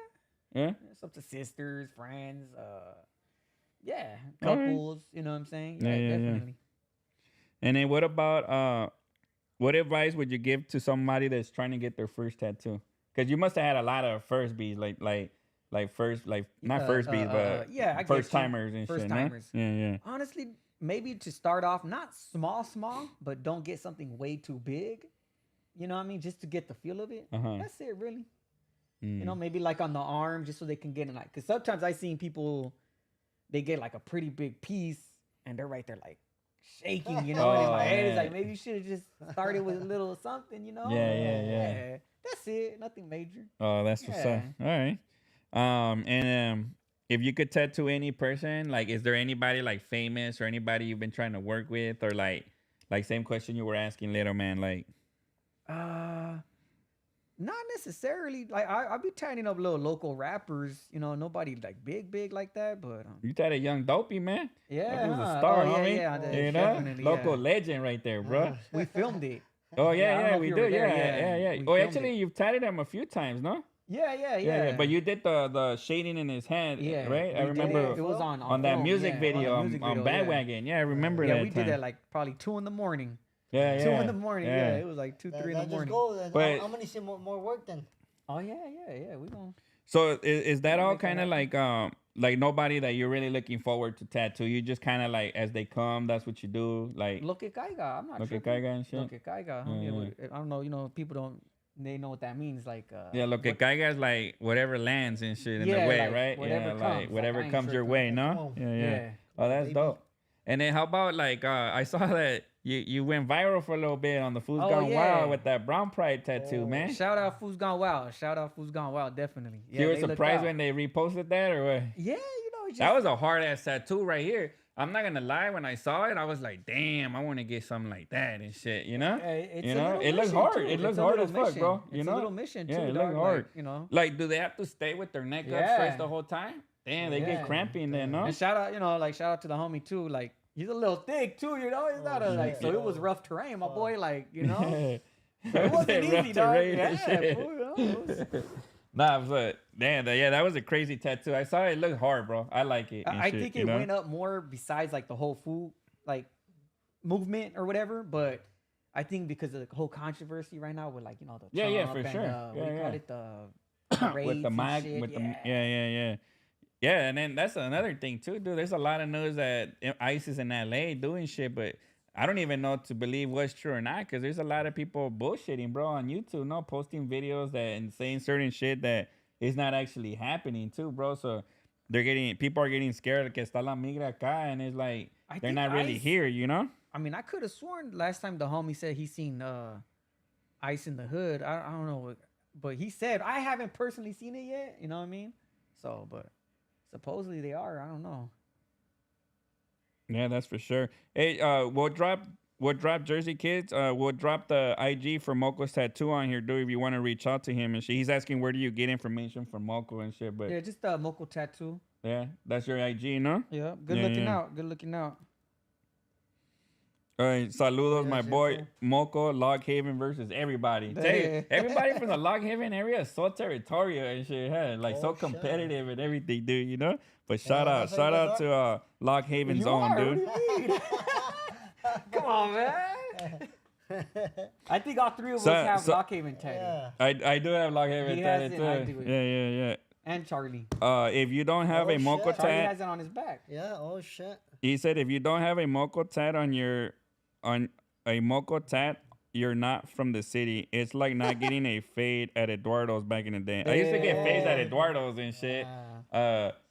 Yeah. It's up to sisters, friends, yeah, All right. couples. You know what I'm saying? Yeah, Yeah, yeah, yeah. definitely. And then what about what advice would you give to somebody that's trying to get their first tattoo? Because you must have had a lot of first bees, like first not first bees, but yeah, I get first you. timers and First shit. no? timers. Yeah. Honestly, maybe to start off, not small, but don't get something way too big. You know what I mean? Just to get the feel of it. Uh-huh. That's it, really. Mm. You know, maybe like on the arm, just so they can get in like. Because sometimes I seen people, they get like a pretty big piece, and they're right there like shaking. You know, and in Oh, my head, it's man. like maybe you should have just started with a little something. You know? Yeah. That's it. Nothing major. Oh, that's what's up. Yeah. All right. And if you could tattoo any person, like, is there anybody like famous or anybody you've been trying to work with, or like same question you were asking, little man, like. Not necessarily. Like I'll be tatting up little local rappers. You know, nobody like big like that. But You tried a young dopey man. yeah, That was a huh? star, Oh, homie. yeah, You know, definitely, local yeah. legend right there, bro. We filmed it. Oh Yeah, I don't know yeah, if we you do. were there, Yeah. we Oh, filmed actually, it. you've tatted him a few times, no? Yeah. But you did the shading in his hand, yeah, right? I we did remember it. It was on that film, music yeah, video the on, music on video, yeah. Bandwagon. Yeah, I remember Yeah, that we time. did that like probably 2 in the morning. Yeah, 2 in the morning. Yeah, it was like 2, That, 3 in that the just morning. go. Then But- I'm gonna see more work then. Oh yeah. We gonna. So is that Yeah, all make that kind of like nobody that you're really looking forward to tattoo? You just kind of like as they come, that's what you do. Like Look at Kaiga. I'm not look at tripping. Kaiga and shit. Look at Kaiga. I don't know. You know, people don't. They know what that means. Like. Yeah, look at Kaiga's like whatever lands and shit in the Yeah, way, like, right? whatever yeah, comes, like like, whatever I ain't comes your tripping. way, Like, no? come on. Yeah. Yeah. Oh, that's Baby. dope. And then how about like I saw that you went viral for a little bit on the Food's Oh, Gone yeah. Wild with that brown pride tattoo, Oh. man. Shout out Food's Gone Wild. Shout out Food's Gone Wild. Definitely. you were they looked surprised out. when they reposted that or what? Yeah, you know, it's just, That was a hard ass tattoo right here. I'm not gonna lie, when I saw it, I was like, damn, I want to get something like that and shit, you know? It's You a know, little it looks mission, hard. too. It It's looks a hard little as fuck, mission. bro. You It's know? a little mission Yeah, too, it dog. looks hard. Like, you know. Like, do they have to stay with their neck up Yeah. stretched the whole time? Damn, they Yeah. get cramping then, no? And shout out, shout out to the homie too. Like he's a little thick too, you know. He's not a like, so it was rough terrain, my boy. Like, you know, so it wasn't Rough easy, dog. terrain and Yeah, shit. fool, you know, it was- Nah, but damn, that was a crazy tattoo. I saw it. It looked hard, bro. I like it. and I shit, think you it know? went up more besides like the whole food like movement or whatever, but I think because of the whole controversy right now with like the Yeah, Trump for and, sure. what do you Yeah. call it, the with raids the and mag, shit, with yeah. the yeah, and then that's another thing too, dude. There's a lot of news that ICE is in LA doing shit, but I don't even know to believe what's true or not because there's a lot of people bullshitting, bro, on YouTube, no, posting videos that and saying certain shit that it's not actually happening too, bro. So people are getting scared que está la migra acá, and it's like I they're think not really ICE here, you know? I mean, I could have sworn last time the homie said he seen Ice in the Hood. I don't know, but he said I haven't personally seen it yet. You know what I mean? So, but supposedly they are. I don't know. Yeah, that's for sure. Hey, we'll drop Jersey Kids. We'll drop the IG for Moko's tattoo on here, dude. If you want to reach out to him and shit. He's asking where do you get information from Moko and shit. But Yeah, just a Mokoe tattoo. yeah, that's your IG, no? Yeah, good Yeah, looking yeah. out. Good looking out. All right, saludos, yeah, my shit, boy fool. Moko, Log Haven versus everybody. Tell you, everybody from the Log Haven area is so territorial and shit, huh? Like so Oh, shit. competitive and everything, dude. You know. But shout Yeah, out, that's shout how you out guys to Log Haven's You own, are? dude. What do you mean? Come on, man. I think all three of So- us have so- Lockhaven tatted. Yeah. I do have Log Haven He tatted has it, I too. do it. Yeah. And Charlie. If you don't have Oh, a Moko shit. Charlie tat, has it on his back. Yeah. Oh shit. he said if you don't have a Moko tat on a Moko tat, you're not from the city. It's like not getting a fade at Eduardo's back in the day. I used to get fades at Eduardo's and shit.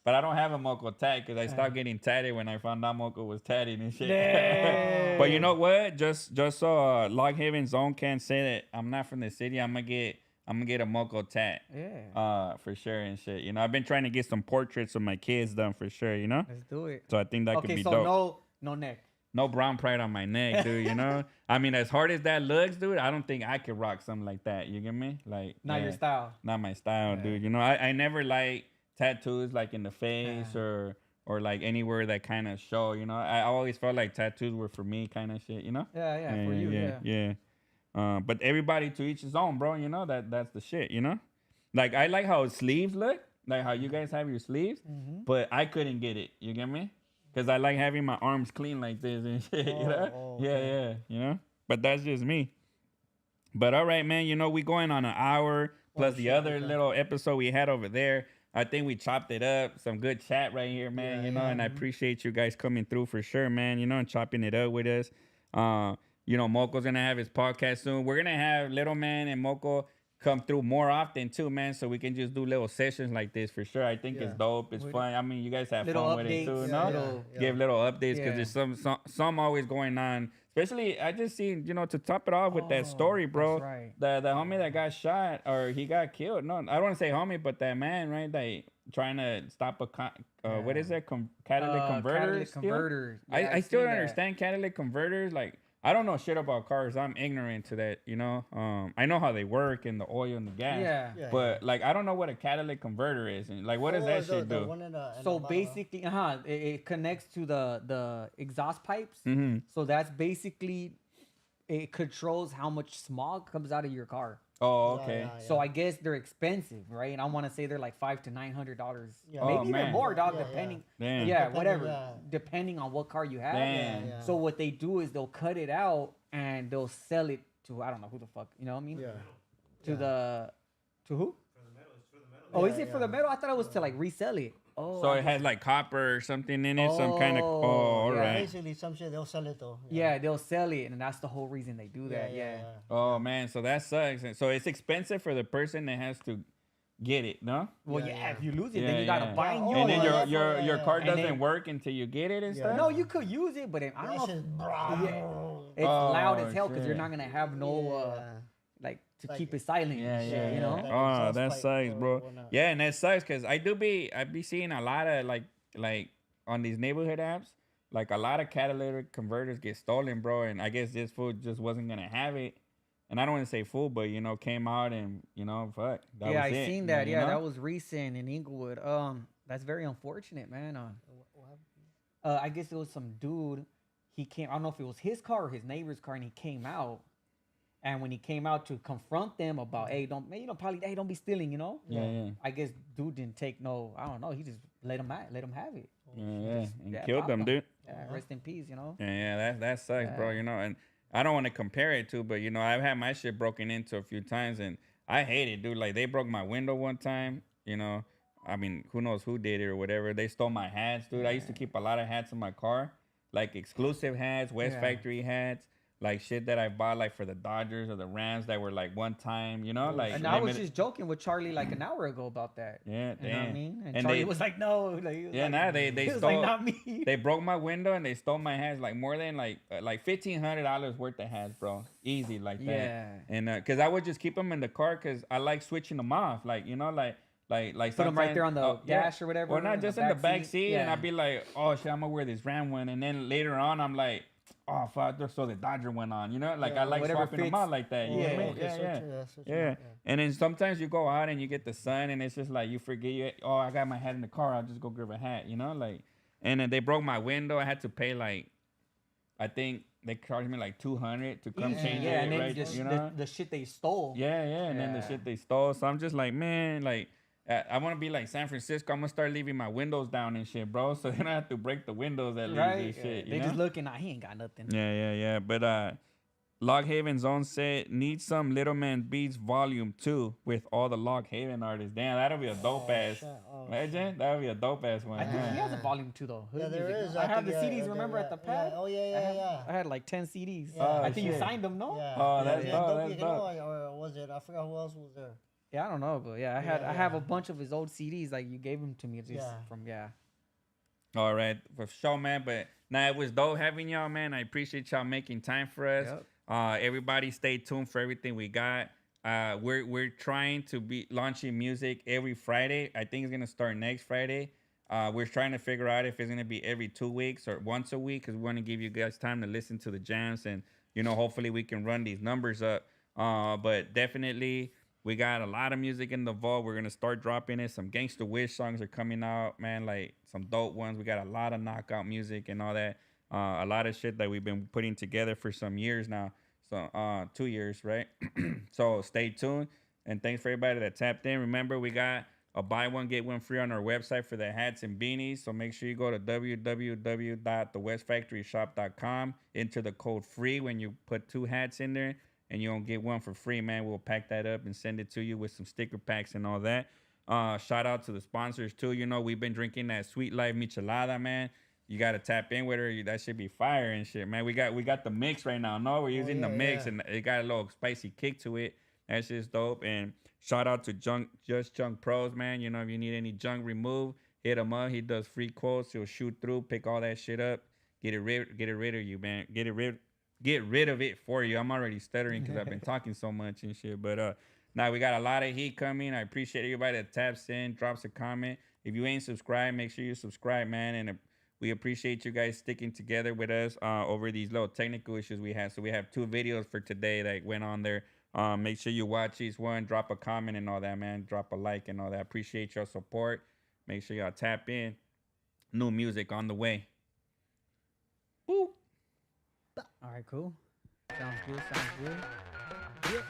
But I don't have a Moko tat because I stopped getting tatted when I found out Moko was tatted and shit. Damn. But you know what? Just so Log Haven Zone can't say that I'm not from the city, I'm gonna get a Moko tat. Yeah. For sure and shit. You know, I've been trying to get some portraits of my kids done for sure, you know? Let's do it. So I think that could Okay, be so dope. no neck. No brown pride on my neck, dude, you know? I mean, as hard as that looks, dude, I don't think I could rock something like that. You get me? Like Not your style. Not my style, dude. You know, I never like tattoos like in the face or like anywhere that kind of show, you know? I always felt like tattoos were for me kind of shit, you know? Yeah, for you, yeah. But everybody to each his own, bro, you know? That's the shit, you know? Like, I like how sleeves look, like how you guys have your sleeves, but I couldn't get it. You get me? Because I like having my arms clean like this and shit, you know? Yeah, you know? But that's just me. But all right, man, you know, we going on an hour plus the other little episode we had over there. I think we chopped it up. Some good chat right here, man, you know? And I appreciate you guys coming through for sure, man, you know, and chopping it up with us. You know, Moko's going to have his podcast soon. We're going to have Little Man and Moko come through more often too, man, so we can just do little sessions like this for sure. I think it's dope. It's fun. I mean, you guys have Little fun with it updates, too, no? Give little updates because there's some always going on. Especially, I just seen, you know, to top it off with that story, bro. that's right. The homie that got shot or he got killed. No, I don't want to say homie, but that man, right? That trying to stop a what is that? Catalytic converter. Catalytic still? converter. Yeah, I I've still seen don't that. understand catalytic converters. Like, I don't know shit about cars. I'm ignorant to that, you know. I know how they work and the oil and the gas. Yeah. But like, I don't know what a catalytic converter is, and like, what does that shit do? So basically, it connects to the exhaust pipes. Mm-hmm. So that's basically it controls how much smog comes out of your car. Oh, okay. So I guess they're expensive, right? And I want to say they're like $500 to $900, Yeah. maybe Oh, even man. more, dog. Yeah, depending, Damn. yeah, Depending, whatever, yeah. depending on what car you have. Damn. Yeah. So what they do is they'll cut it out and they'll sell it to I don't know who the fuck, you know what I mean? Yeah. To who? Oh, is it for the metal? I thought it was to like resell it. Oh, So I it has like copper or something in it, some kind of. Oh, all yeah. right. Basically, some shit they'll sell it though. yeah, they'll sell it, and that's the whole reason they do that. Yeah. Oh man, so that sucks. So it's expensive for the person that has to get it, no? Well, Yeah, yeah, yeah. if you lose it, Yeah, then you gotta yeah. buy Yeah, new. And then yeah, your car And doesn't then- work until you get it and Yeah. stuff. No, you could use it, but I don't know. That shit- It's loud Oh, as hell because you're shit. not gonna have no like to Like- keep it silent. Yeah, and shit, yeah, you yeah. know. Like Oh, exhaust that pipe sucks, or bro. whatnot. Yeah, and that sucks because I be seeing a lot of like on these neighborhood apps, like a lot of catalytic converters get stolen, bro. And I guess this fool just wasn't gonna have it. And I don't want to say fool, but you know, came out and you know, fuck. That Yeah, was I it, seen that. you Yeah, know? that was recent in Inglewood. That's very unfortunate, man. I guess it was some dude. He came. I don't know if it was his car or his neighbor's car, and he came out. And when he came out to confront them about, hey, don't be stealing, you know. Yeah. I guess dude didn't take no. I don't know. He just let him have it. Yeah, and Yeah, killed popped them, him. dude. Yeah, rest in peace, you know. Yeah, that sucks, bro. You know, and I don't want to compare it to, but you know, I've had my shit broken into a few times, and I hate it, dude. Like they broke my window one time. You know, I mean, who knows who did it or whatever. They stole my hats, dude. I used to keep a lot of hats in my car, like exclusive hats, West Yeah. Factory hats. like shit that I bought like for the Dodgers or the Rams that were like one time, you know, like And I was limited. just joking with Charlie like an hour ago about that. Yeah, You know what I damn. mean? And And Charlie they- was like, no. Like, he was Yeah, like, nah, they he was stole. like, not me. They broke my window and they stole my hats, like more than like $1,500 worth of hats, bro. Easy like that. Yeah. And cause I would just keep them in the car, cause I like switching them off, like you know, like Put 'em right sometimes- there on the oh, yeah. dash or whatever, Or not in the just in the back back seat. seat, and Yeah. I'd be like, oh shit, I'm gonna wear this Ram one, and then later on I'm like, oh fuck, so the Dodger went on, you know, like I like whatever swapping them fits. out like that. You know what I mean? okay, Yeah, so yeah. true, that's so true, Yeah. And then sometimes you go out and you get the sun and it's just like you forget I got my hat in the car, I'll just go grab a hat, you know? Like, and then they broke my window. I had to pay like, I think they charged me like $200 to come change Yeah, it, and then right? just You know? the shit they stole. Yeah, and then the Yeah. shit they stole. So I'm just like, man, like, I want to be like San Francisco. I'm gonna start leaving my windows down and shit, bro. So then I have to break the windows at least Right? and shit. You They know? just looking, he ain't got nothing. Yeah. But Log Haven Zone said need some Little Man Beats Volume 2 with all the Log Haven artists. Damn, that'll be a dope ass. shit. Oh, Imagine that'll be a dope ass one. I think huh? he has a volume 2 though. Yeah, Hood there music. is. I have think, the CDs. yeah, Remember yeah, at the pad? Yeah. Oh yeah. I had like 10 CDs. Yeah. I think you shit. signed them, no? Yeah. Oh, that's yeah, dope, Don't that's Be Ignored, dope. or was it? I forgot who else was there. Yeah, I don't know, but yeah, I have a bunch of his old CDs. Like you gave them to me just from All right, for sure, man. But nah, it was dope having y'all, man. I appreciate y'all making time for us. Yep. Everybody stay tuned for everything we got. We're trying to be launching music every Friday. I think it's gonna start next Friday. We're trying to figure out if it's gonna be every 2 weeks or once a week, because we want to give you guys time to listen to the jams, and hopefully we can run these numbers up. But definitely we got a lot of music in the vault. We're gonna start dropping it. Some Gangsta Wish songs are coming out, man. Like some dope ones. We got a lot of knockout music and all that. A lot of shit that we've been putting together for some years now. So 2 years, right? So stay tuned. And thanks for everybody that tapped in. Remember, we got a buy one, get one free on our website for the hats and beanies. So make sure you go to www.thewestfactoryshop.com. Enter the code FREE when you put 2 hats in there, and you'll get one for free, man. We'll pack that up and send it to you with some sticker packs and all that. Shout out to the sponsors too. We've been drinking that Sweet Life Michelada, man. You gotta tap in with her. That should be fire and shit, man. We got the mix right now. No, we're using the mix, and it got a little spicy kick to it. That shit's dope. And shout out to Just Junk Pros, man. If you need any junk removed, hit him up. He does free quotes. He'll shoot through, pick all that shit up, get it rid of you, man. Get rid of it for you. I'm already stuttering because I've been talking so much and shit. But now we got a lot of heat coming. I appreciate everybody that taps in, drops a comment. If you ain't subscribed, make sure you subscribe, man. And we appreciate you guys sticking together with us over these little technical issues we had. So we have 2 videos for today that went on there. Make sure you watch each one, drop a comment and all that, man. Drop a like and all that. Appreciate your support. Make sure y'all tap in. New music on the way. Boop. All right, cool. Sounds good. Yeah.